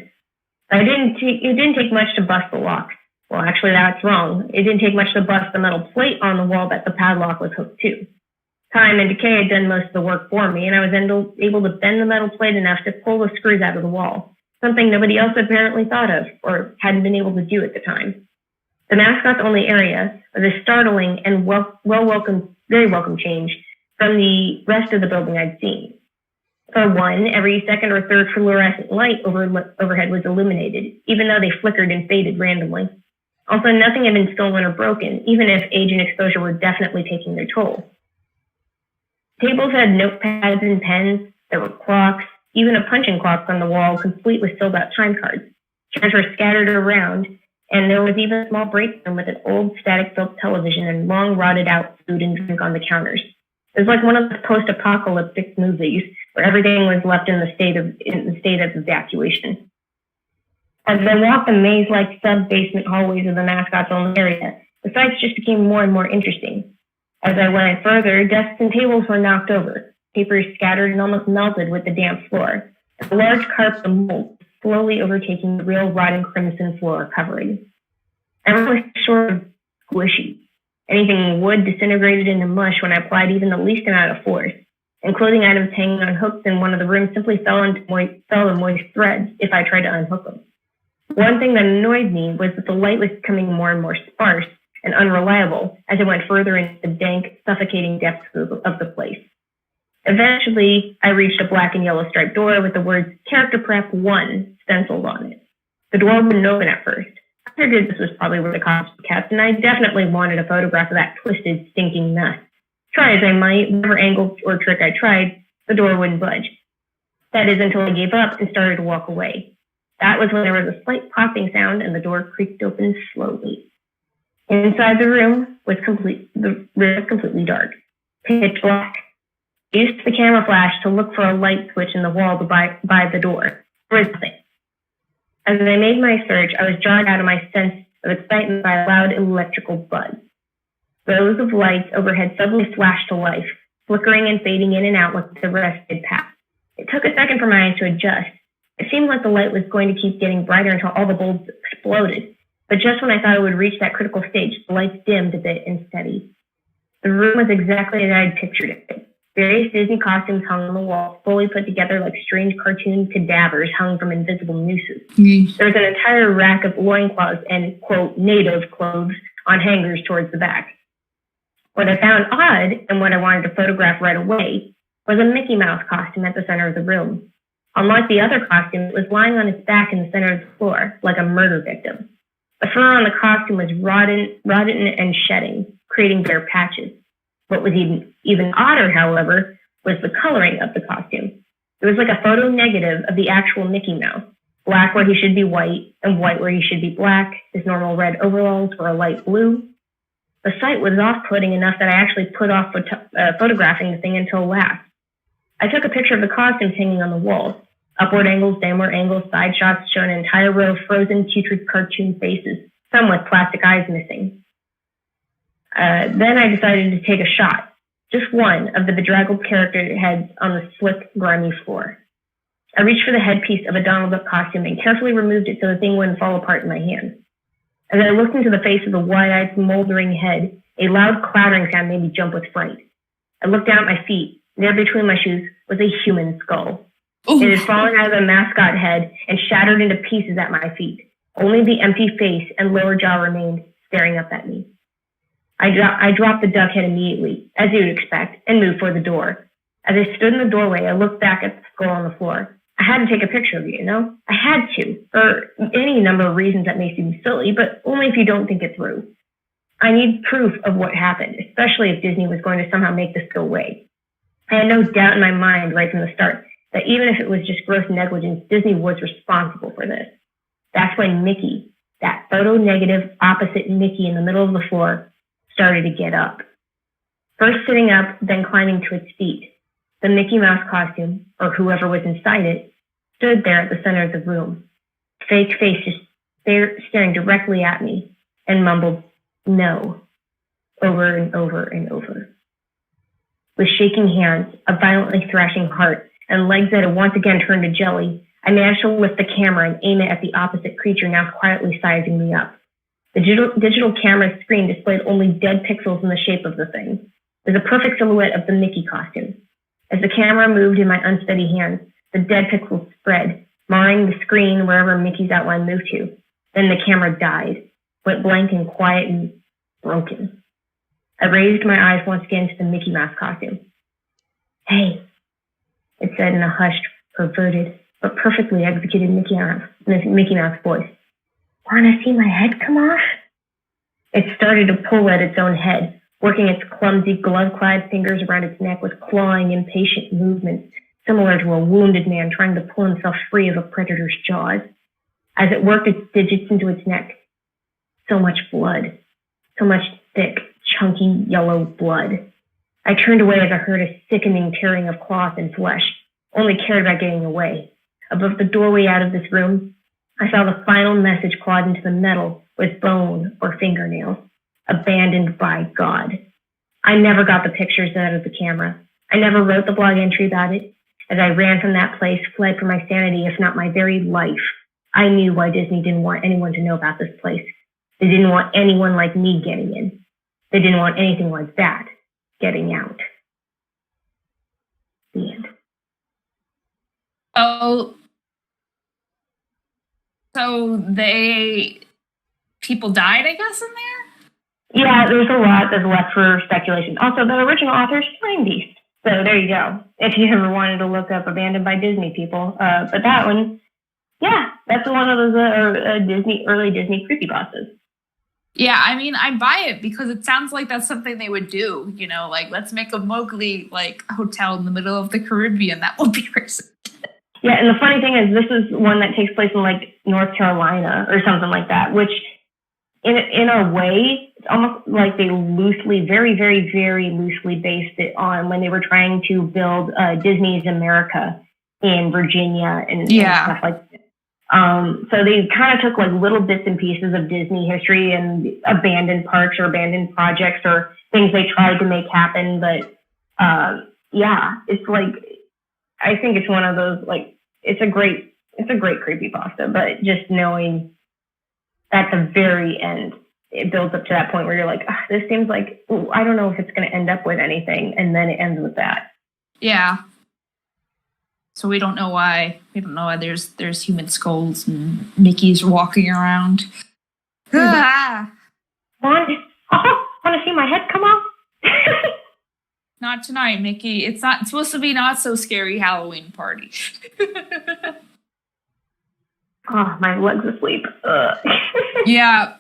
It didn't take much to bust the lock. Well, actually, that's wrong. It didn't take much to bust the metal plate on the wall that the padlock was hooked to. Time and decay had done most of the work for me, and I was able to bend the metal plate enough to pull the screws out of the wall, something nobody else apparently thought of or hadn't been able to do at the time. The mascots-only area was a startling and very welcome change from the rest of the building I'd seen. For one, every second or third fluorescent light overhead was illuminated, even though they flickered and faded randomly. Also, nothing had been stolen or broken, even if age and exposure were definitely taking their toll. Tables had notepads and pens, there were clocks, even a punching clock on the wall complete with filled-out time cards. Chairs were scattered around, and there was even a small break room with an old static-built television and long rotted-out food and drink on the counters. It was like one of those post-apocalyptic movies where everything was left in the state of evacuation. As I walked the maze-like sub-basement hallways of the mascots-only area, the sights just became more and more interesting. As I went further, desks and tables were knocked over, papers scattered and almost melted with the damp floor, and a large carpet of mold slowly overtaking the real rotting crimson floor covering. Everything was sort of squishy. Anything wood disintegrated into mush when I applied even the least amount of force, and clothing items hanging on hooks in one of the rooms simply fell in moist threads if I tried to unhook them. One thing that annoyed me was that the light was becoming more and more sparse and unreliable as I went further into the dank, suffocating depths of the place. Eventually, I reached a black and yellow striped door with the words Character Prep 1 stenciled on it. The door wouldn't open at first. I figured this was probably where the cops were kept, and I definitely wanted a photograph of that twisted, stinking mess. Try as I might, whatever angle or trick I tried, the door wouldn't budge. That is until I gave up and started to walk away. That was when there was a slight popping sound and the door creaked open slowly. Inside the room was completely dark, pitch black. I used the camera flash to look for a light switch in the wall by the door. There was nothing. As I made my search, I was jarred out of my sense of excitement by a loud electrical buzz. Rows of lights overhead suddenly flashed to life, flickering and fading in and out like the rest had passed. It took a second for my eyes to adjust, It seemed like the light was going to keep getting brighter until all the bulbs exploded. But just when I thought it would reach that critical stage, the lights dimmed a bit and steadied. The room was exactly as I had pictured it. Various Disney costumes hung on the wall, fully put together like strange cartoon cadavers hung from invisible nooses. There was an entire rack of loincloths and, quote, native clothes on hangers towards the back. What I found odd, and what I wanted to photograph right away, was a Mickey Mouse costume at the center of the room. Unlike the other costume, it was lying on its back in the center of the floor, like a murder victim. The fur on the costume was rotten and shedding, creating bare patches. What was even odder, however, was the coloring of the costume. It was like a photo negative of the actual Mickey Mouse. Black where he should be white, and white where he should be black. His normal red overalls were a light blue. The sight was off-putting enough that I actually put off photographing the thing until last. I took a picture of the costumes hanging on the walls. Upward angles, downward angles, side shots showed an entire row of frozen, putrid cartoon faces, some with plastic eyes missing. Then I decided to take a shot, just one, of the bedraggled character heads on the slick, grimy floor. I reached for the headpiece of a Donald Duck costume and carefully removed it so the thing wouldn't fall apart in my hand. As I looked into the face of the wide-eyed, smoldering head, a loud clattering sound made me jump with fright. I looked down at my feet. There between my shoes was a human skull. Ooh. It had fallen out of the mascot head and shattered into pieces at my feet. Only the empty face and lower jaw remained, staring up at me. I dropped the duck head immediately, as you would expect, and moved for the door. As I stood in the doorway, I looked back at the skull on the floor. I had to take a picture of it, you know? I had to, for any number of reasons that may seem silly, but only if you don't think it through. I need proof of what happened, especially if Disney was going to somehow make this go away. I had no doubt in my mind right from the start that even if it was just gross negligence, Disney was responsible for this. That's when Mickey, that photo-negative opposite Mickey in the middle of the floor, started to get up. First sitting up, then climbing to its feet. The Mickey Mouse costume, or whoever was inside it, stood there at the center of the room. Fake face just staring directly at me, and mumbled, "No," over and over and over. With shaking hands, a violently thrashing heart, and legs that had once again turned to jelly, I managed to lift the camera and aim it at the opposite creature now quietly sizing me up. The digital camera screen displayed only dead pixels in the shape of the thing. It was a perfect silhouette of the Mickey costume. As the camera moved in my unsteady hands, the dead pixels spread, marring the screen wherever Mickey's outline moved to. Then the camera died, went blank and quiet and broken. I raised my eyes once again to the Mickey Mouse costume. "Hey," it said in a hushed, perverted, but perfectly executed Mickey Mouse voice. "Want to see my head come off?" It started to pull at its own head, working its clumsy, glove-clad fingers around its neck with clawing, impatient movements, similar to a wounded man trying to pull himself free of a predator's jaws. As it worked its digits into its neck, so much blood, so much thick, chunky, yellow blood. I turned away as I heard a sickening tearing of cloth and flesh, only cared about getting away. Above the doorway out of this room, I saw the final message clawed into the metal with bone or fingernails. Abandoned by God. I never got the pictures out of the camera. I never wrote the blog entry about it. As I ran from that place, fled for my sanity, if not my very life, I knew why Disney didn't want anyone to know about this place. They didn't want anyone like me getting in. They didn't want anything like that getting out. The end. Oh, so people died, I guess, in there? Yeah, there's a lot that's left for speculation. Also, the original author's Flying Beast. So there you go. If you ever wanted to look up Abandoned by Disney people. But that one, yeah, that's one of those early Disney creepypastas. Yeah, I mean, I buy it because it sounds like that's something they would do. You know, like, let's make a Mowgli, hotel in the middle of the Caribbean. That would be racist. Yeah, and the funny thing is this is one that takes place in, North Carolina or something like that, which in a way, it's almost like they loosely, very, very, very loosely based it on when they were trying to build Disney's America in Virginia and stuff like that. So they kind of took little bits and pieces of Disney history and abandoned parks or abandoned projects or things they tried to make happen. But yeah, it's I think it's one of those, it's a great it's a great creepypasta, but just knowing at the very end, it builds up to that point where you're like, this seems like, I don't know if it's going to end up with anything. And then it ends with that. Yeah. So we don't know why. We don't know why there's human skulls and Mickey's walking around. Ah! Want to see my head come off? Not tonight, Mickey. It's supposed to be not so scary Halloween party. Oh, my leg's asleep. Yeah.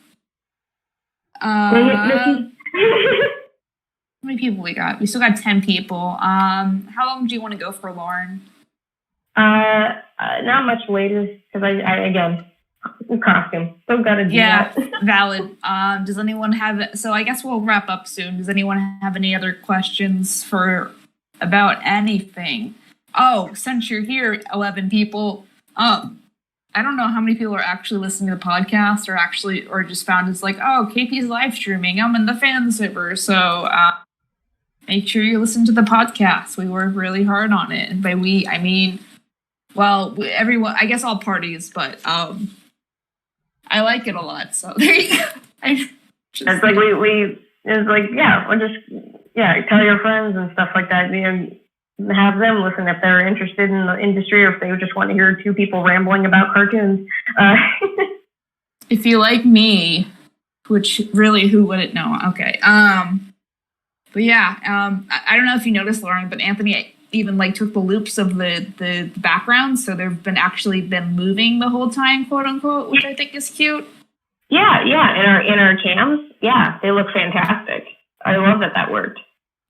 Mickey. How many people we got? We still got 10 people. How long do you want to go for, Lauren? Not much later, because I again, costume. Still gotta do that. Valid. Does anyone have, so I guess we'll wrap up soon. Does anyone have any other questions about anything? Oh, since you're here, 11 people, I don't know how many people are actually listening to the podcast or just found it's like, oh, KP's live streaming. I'm in the fan server. So make sure you listen to the podcast. We work really hard on it. And by we, I mean, well, everyone, I guess all parties, but I like it a lot. So there you go. It's like it's like, we'll just, tell your friends and stuff like that. You know, have them listen if they're interested in the industry or if they just want to hear two people rambling about cartoons. If you like me, which really, who wouldn't know? Okay. But yeah, I don't know if you noticed, Lauren, but Anthony even took the loops of the background, so they've been moving the whole time, quote unquote, which I think is cute. Yeah. In our cams, they look fantastic. I love that worked.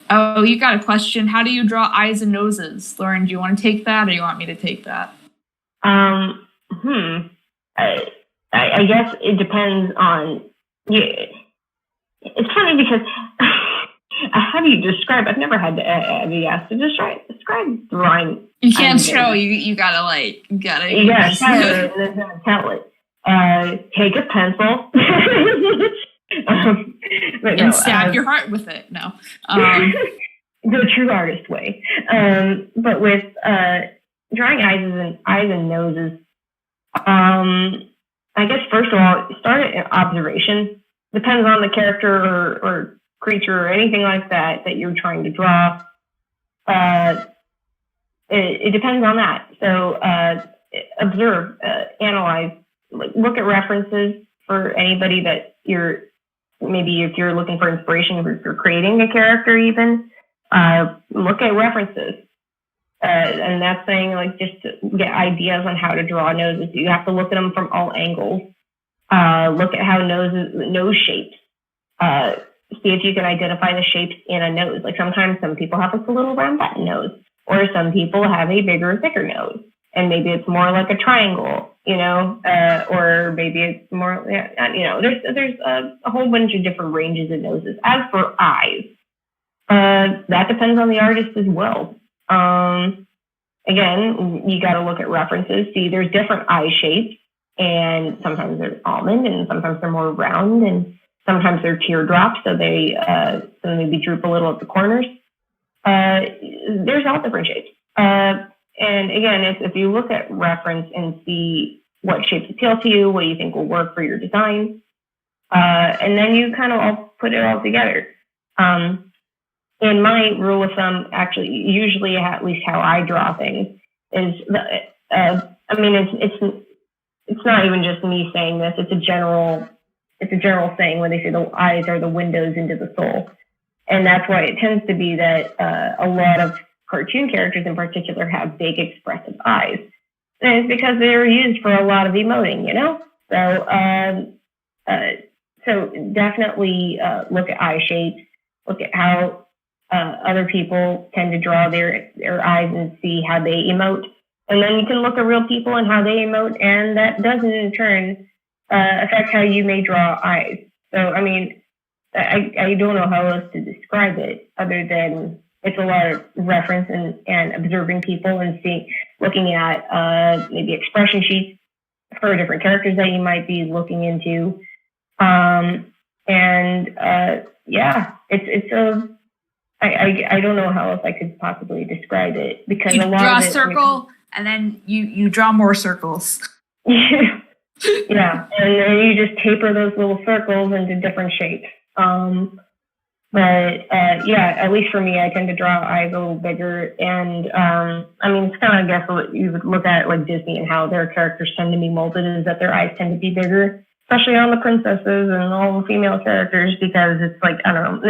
Oh, you got a question. How do you draw eyes and noses? Lauren, do you want to take that or do you want me to take that? I guess it depends on... It's funny because how do you describe... I've never had to be asked to describe drawing. You can't show. You gotta You gotta tell it and then tell it. Take a pencil. And stab your heart with it. No. The true artist way. But with drawing eyes and noses, I guess first of all, start at observation. Depends on the character or creature or anything like that you're trying to draw. It depends on that. So observe, analyze, look at references for anybody that maybe if you're looking for inspiration, if you're creating a character even, look at references. And that's saying just to get ideas on how to draw noses. You have to look at them from all angles. Look at how nose shapes. See if you can identify the shapes in a nose. Sometimes some people have a little round button nose, or some people have a bigger, thicker nose. And maybe it's more like a triangle, or maybe it's more, there's a whole bunch of different ranges of noses. As for eyes, that depends on the artist as well. Again, you got to look at references. See, there's different eye shapes, and sometimes they're almond, and sometimes they're more round, and sometimes they're teardrops, so they maybe droop a little at the corners. There's all different shapes. And again, if you look at reference and see what shapes appeal to you, what you think will work for your design, and then you kind of all put it all together. And my rule of thumb, actually, usually at least how I draw things, is it's not even just me saying this. It's a general saying when they say the eyes are the windows into the soul, and that's why it tends to be that a lot of cartoon characters in particular have big expressive eyes. And it's because they're used for a lot of emoting, So definitely look at eye shapes, look at how other people tend to draw their eyes and see how they emote. And then you can look at real people and how they emote, and that does in turn affect how you may draw eyes. So, I don't know how else to describe it other than it's a lot of reference and observing people and looking at maybe expression sheets for different characters that you might be looking into. I don't know how else I could possibly describe it because you a lot draw of a circle. and then you draw more circles. Yeah, and then you just taper those little circles into different shapes. Yeah, at least for me, I tend to draw eyes a little bigger. And I mean, it's kind of, I guess, what you would look at like Disney and how their characters tend to be molded is that their eyes tend to be bigger, especially on the princesses and all the female characters, because it's like, I don't know,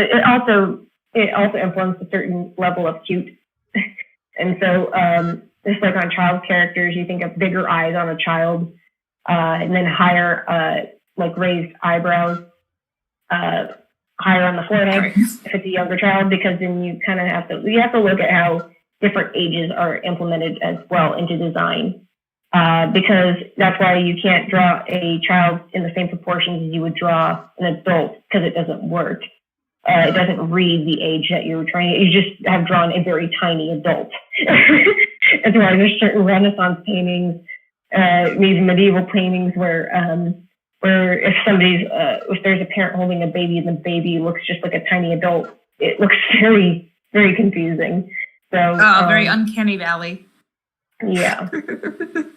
it also influences a certain level of cute. And so just like on child characters, you think of bigger eyes on a child, and then higher, like raised eyebrows, higher on the forehead if it's a younger child, because then you kind of have to look at how different ages are implemented as well into design, because that's why you can't draw a child in the same proportions as you would draw an adult, because it doesn't work. It doesn't read the age that you're trying. You just have drawn a very tiny adult. That's why there's certain Renaissance paintings, maybe medieval paintings where if there's a parent holding a baby and the baby looks just like a tiny adult, it looks very, very confusing. So, very uncanny valley. Yeah.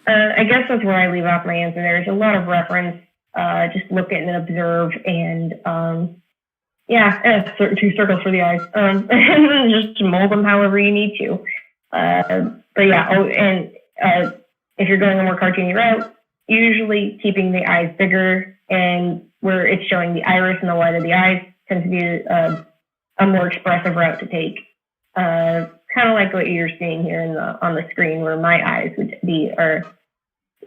I guess that's where I leave off my answer. There's a lot of reference, just look at and observe, and two circles for the eyes, and just mold them however you need to. If you're going a more cartoony route, usually keeping the eyes bigger, and where it's showing the iris and the white of the eyes tends to be a more expressive route to take. Kind of like what you're seeing here on the screen, where my eyes would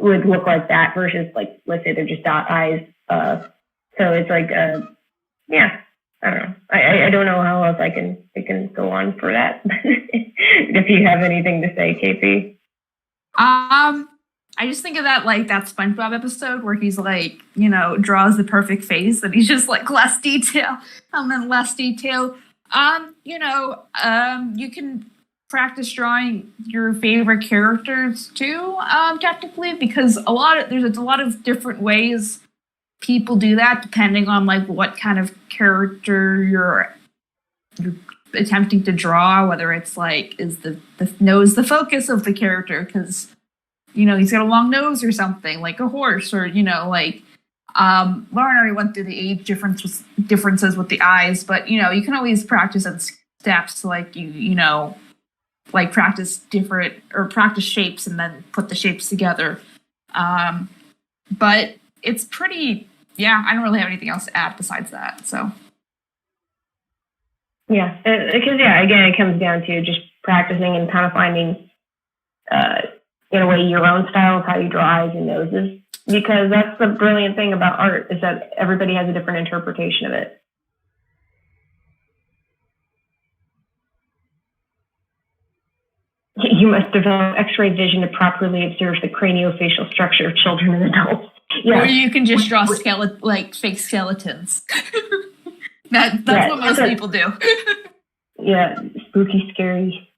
would look like that versus, like, let's say they're just dot eyes. So it's like, I don't know. I don't know how else I can go on for that. If you have anything to say, KP. I just think of that SpongeBob episode where he's like, draws the perfect face, and he's just like less detail and then less detail. You can practice drawing your favorite characters too, technically, because there's a lot of different ways people do that depending on like what kind of character you're attempting to draw, whether it's like, is the nose the focus of the character because he's got a long nose or something, like a horse, or Lauren already went through the age differences with the eyes, but you can always practice in steps, like like practice shapes and then put the shapes together. But it's pretty, I don't really have anything else to add besides that. So yeah, because again, it comes down to just practicing and kind of finding in a way your own style of how you draw eyes and noses, because that's the brilliant thing about art, is that everybody has a different interpretation of it. You must develop X-ray vision to properly observe the craniofacial structure of children and adults. Yeah. Or you can just draw fake skeletons. That's what most people do. Yeah, spooky, scary.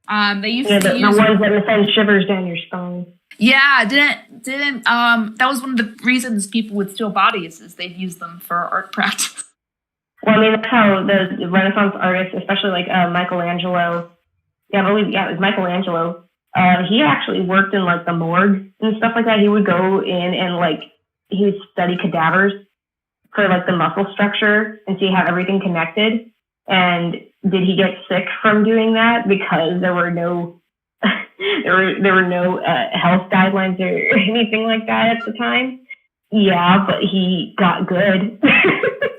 They used to the use ones that send shivers down your spine. Yeah, didn't that was one of the reasons people would steal bodies, is they'd use them for art practice. Well, I mean, that's how the Renaissance artists, especially like Michelangelo. Yeah, I believe, it was Michelangelo. He actually worked in like the morgue and stuff like that. He would go in and he would study cadavers for like the muscle structure and see how everything connected. And did he get sick from doing that because there were no there were no health guidelines or anything like that at the time? Yeah, but he got good.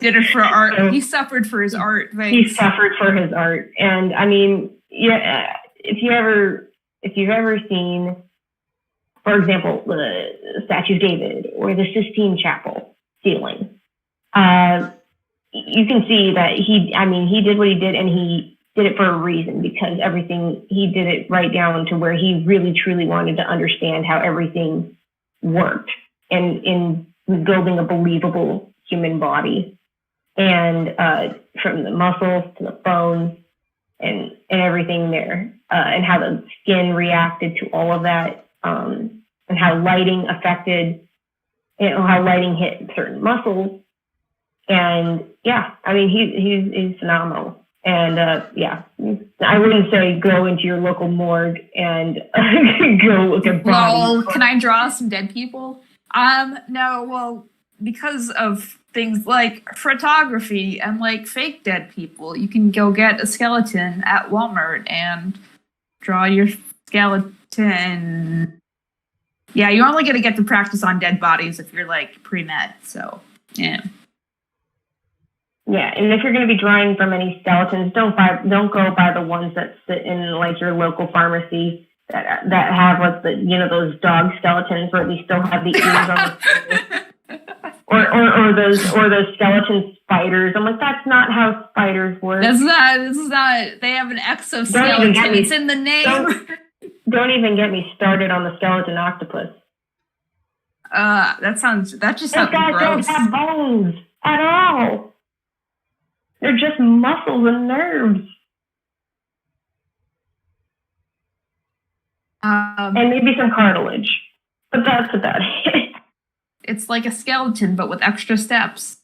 Did it for art. So he suffered for his art. Right? He suffered for his art. And I mean, if you've ever seen, for example, the Statue of David or the Sistine Chapel ceiling, you can see that he did what he did, and he did it for a reason, because he did it right down to where he really truly wanted to understand how everything worked and in building a believable human body, and from the muscles to the bones and everything there, and how the skin reacted to all of that, and how lighting affected, how lighting hit certain muscles. And yeah, I mean, he's phenomenal. And yeah, I wouldn't say go into your local morgue and go look at bodies. Well, can I draw some dead people? No, well, because of things like photography and like fake dead people, you can go get a skeleton at Walmart and draw your skeleton. Yeah, you're only going to get to practice on dead bodies if you're like pre-med, so yeah. Yeah, and if you're going to be drawing from any skeletons, don't go by the ones that sit in like your local pharmacy that have like those dog skeletons where they still have the ears on the or those skeleton spiders. I'm like, that's not how spiders work. This is not. They have an exoskeleton. It's in the name. Don't even get me started on the skeleton octopus. That just sounds Those guys gross. don't have bones at all. They're just muscles and nerves. And maybe some cartilage. But that's about it. It's like a skeleton, but with extra steps.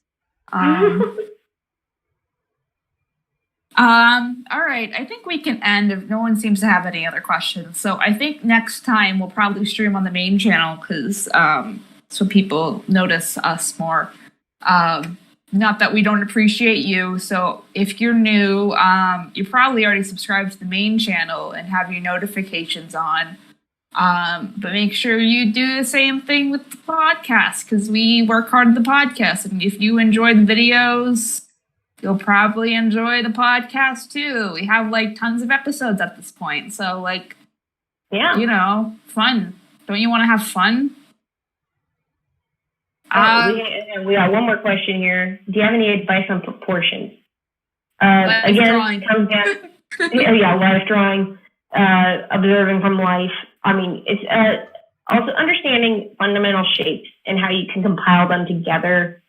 All right, I think we can end if no one seems to have any other questions. So I think next time we'll probably stream on the main channel because so people notice us more. Not that we don't appreciate you. So if you're new, you probably already subscribed to the main channel and have your notifications on. But make sure you do the same thing with the podcast because we work hard on the podcast. And if you enjoy the videos, you'll probably enjoy the podcast too. We have like tons of episodes at this point. So like, yeah, fun. Don't you want to have fun? We got one more question here. Do you have any advice on proportions? Drawing. Comes down, life drawing, observing from life. I mean, it's also understanding fundamental shapes and how you can compile them together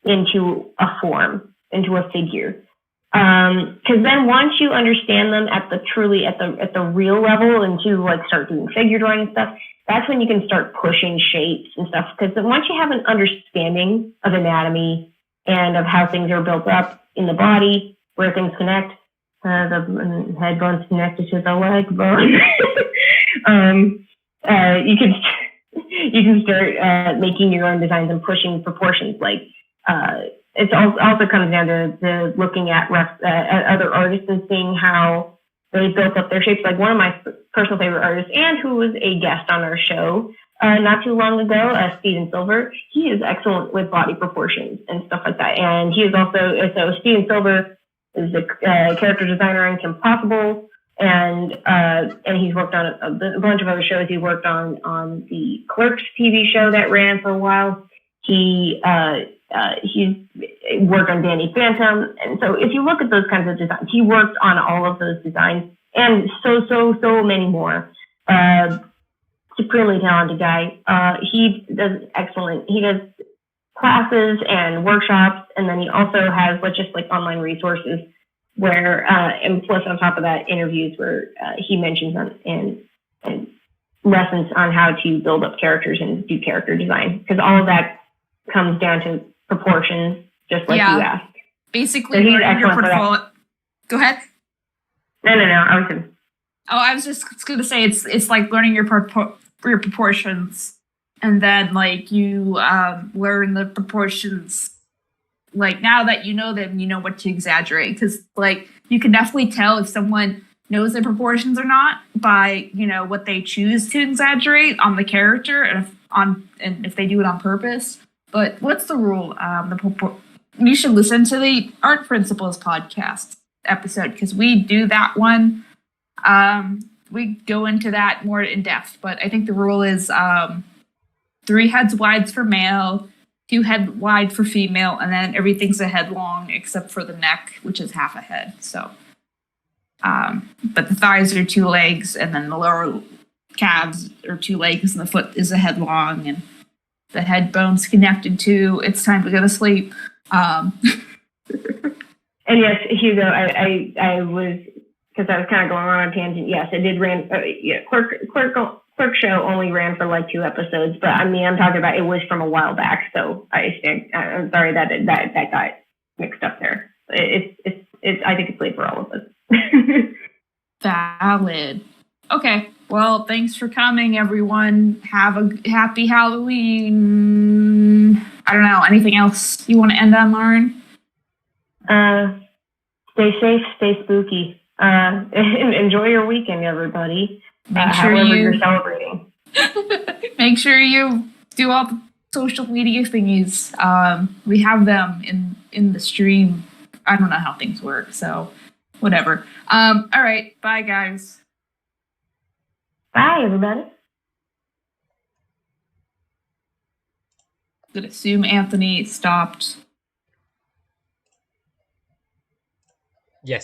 into a form, into a figure. Because then once you understand them at the real level and to like start doing figure drawing and stuff, that's when you can start pushing shapes and stuff. Because once you have an understanding of anatomy and of how things are built up in the body, where things connect, the head bone's connected to the leg bone. You can start making your own designs and pushing proportions. Like it also comes down to looking at other artists and seeing how they built up their shapes. Like one of my personal favorite artists, and who was a guest on our show not too long ago, Steven Silver. He is excellent with body proportions and stuff like that. And he is also Steven Silver is the character designer on Kim Possible. And he's worked on a bunch of other shows. He worked on the Clerks TV show that ran for a while. He's worked on Danny Phantom. And so if you look at those kinds of designs, he worked on all of those designs and so many more. Supremely talented guy. He does excellent. He does classes and workshops, and then he also has just like online resources where, and plus on top of that, interviews where he mentions and lessons on how to build up characters and do character design. Because all of that comes down to proportions, just like you asked. Basically, so learning your portfolio. Go ahead. No. I was just going to say it's like learning your proportions, and then like you learn the proportions. Like now that you know them, you know what to exaggerate, because like you can definitely tell if someone knows their proportions or not by what they choose to exaggerate on the character and if they do it on purpose. But what's the rule? You should listen to the Art Principles podcast episode because we do that one. We go into that more in depth, but I think the rule is 3 heads wide for male, 2 head wide for female, and then everything's a head long except for the neck, which is half a head. So, but the thighs are 2 legs, and then the lower calves are 2 legs, and the foot is a head long, and the head bone's connected to it's time to go to sleep. And yes, Hugo, I was, because I was kind of going on a tangent. Yes, it did ran. Clerk show only ran for like 2 episodes, but I mean, I'm talking about it was from a while back. So I'm sorry that got mixed up there. It's I think it's late for all of us. Valid. Okay. Well, thanks for coming, everyone. Have a happy Halloween. I don't know. Anything else you want to end on, Lauren? Stay safe, stay spooky. Enjoy your weekend, everybody. Make sure however you're celebrating. Make sure you do all the social media thingies. We have them in the stream. I don't know how things work, so whatever. All right. Bye, guys. Bye, everybody. I'm gonna assume Anthony stopped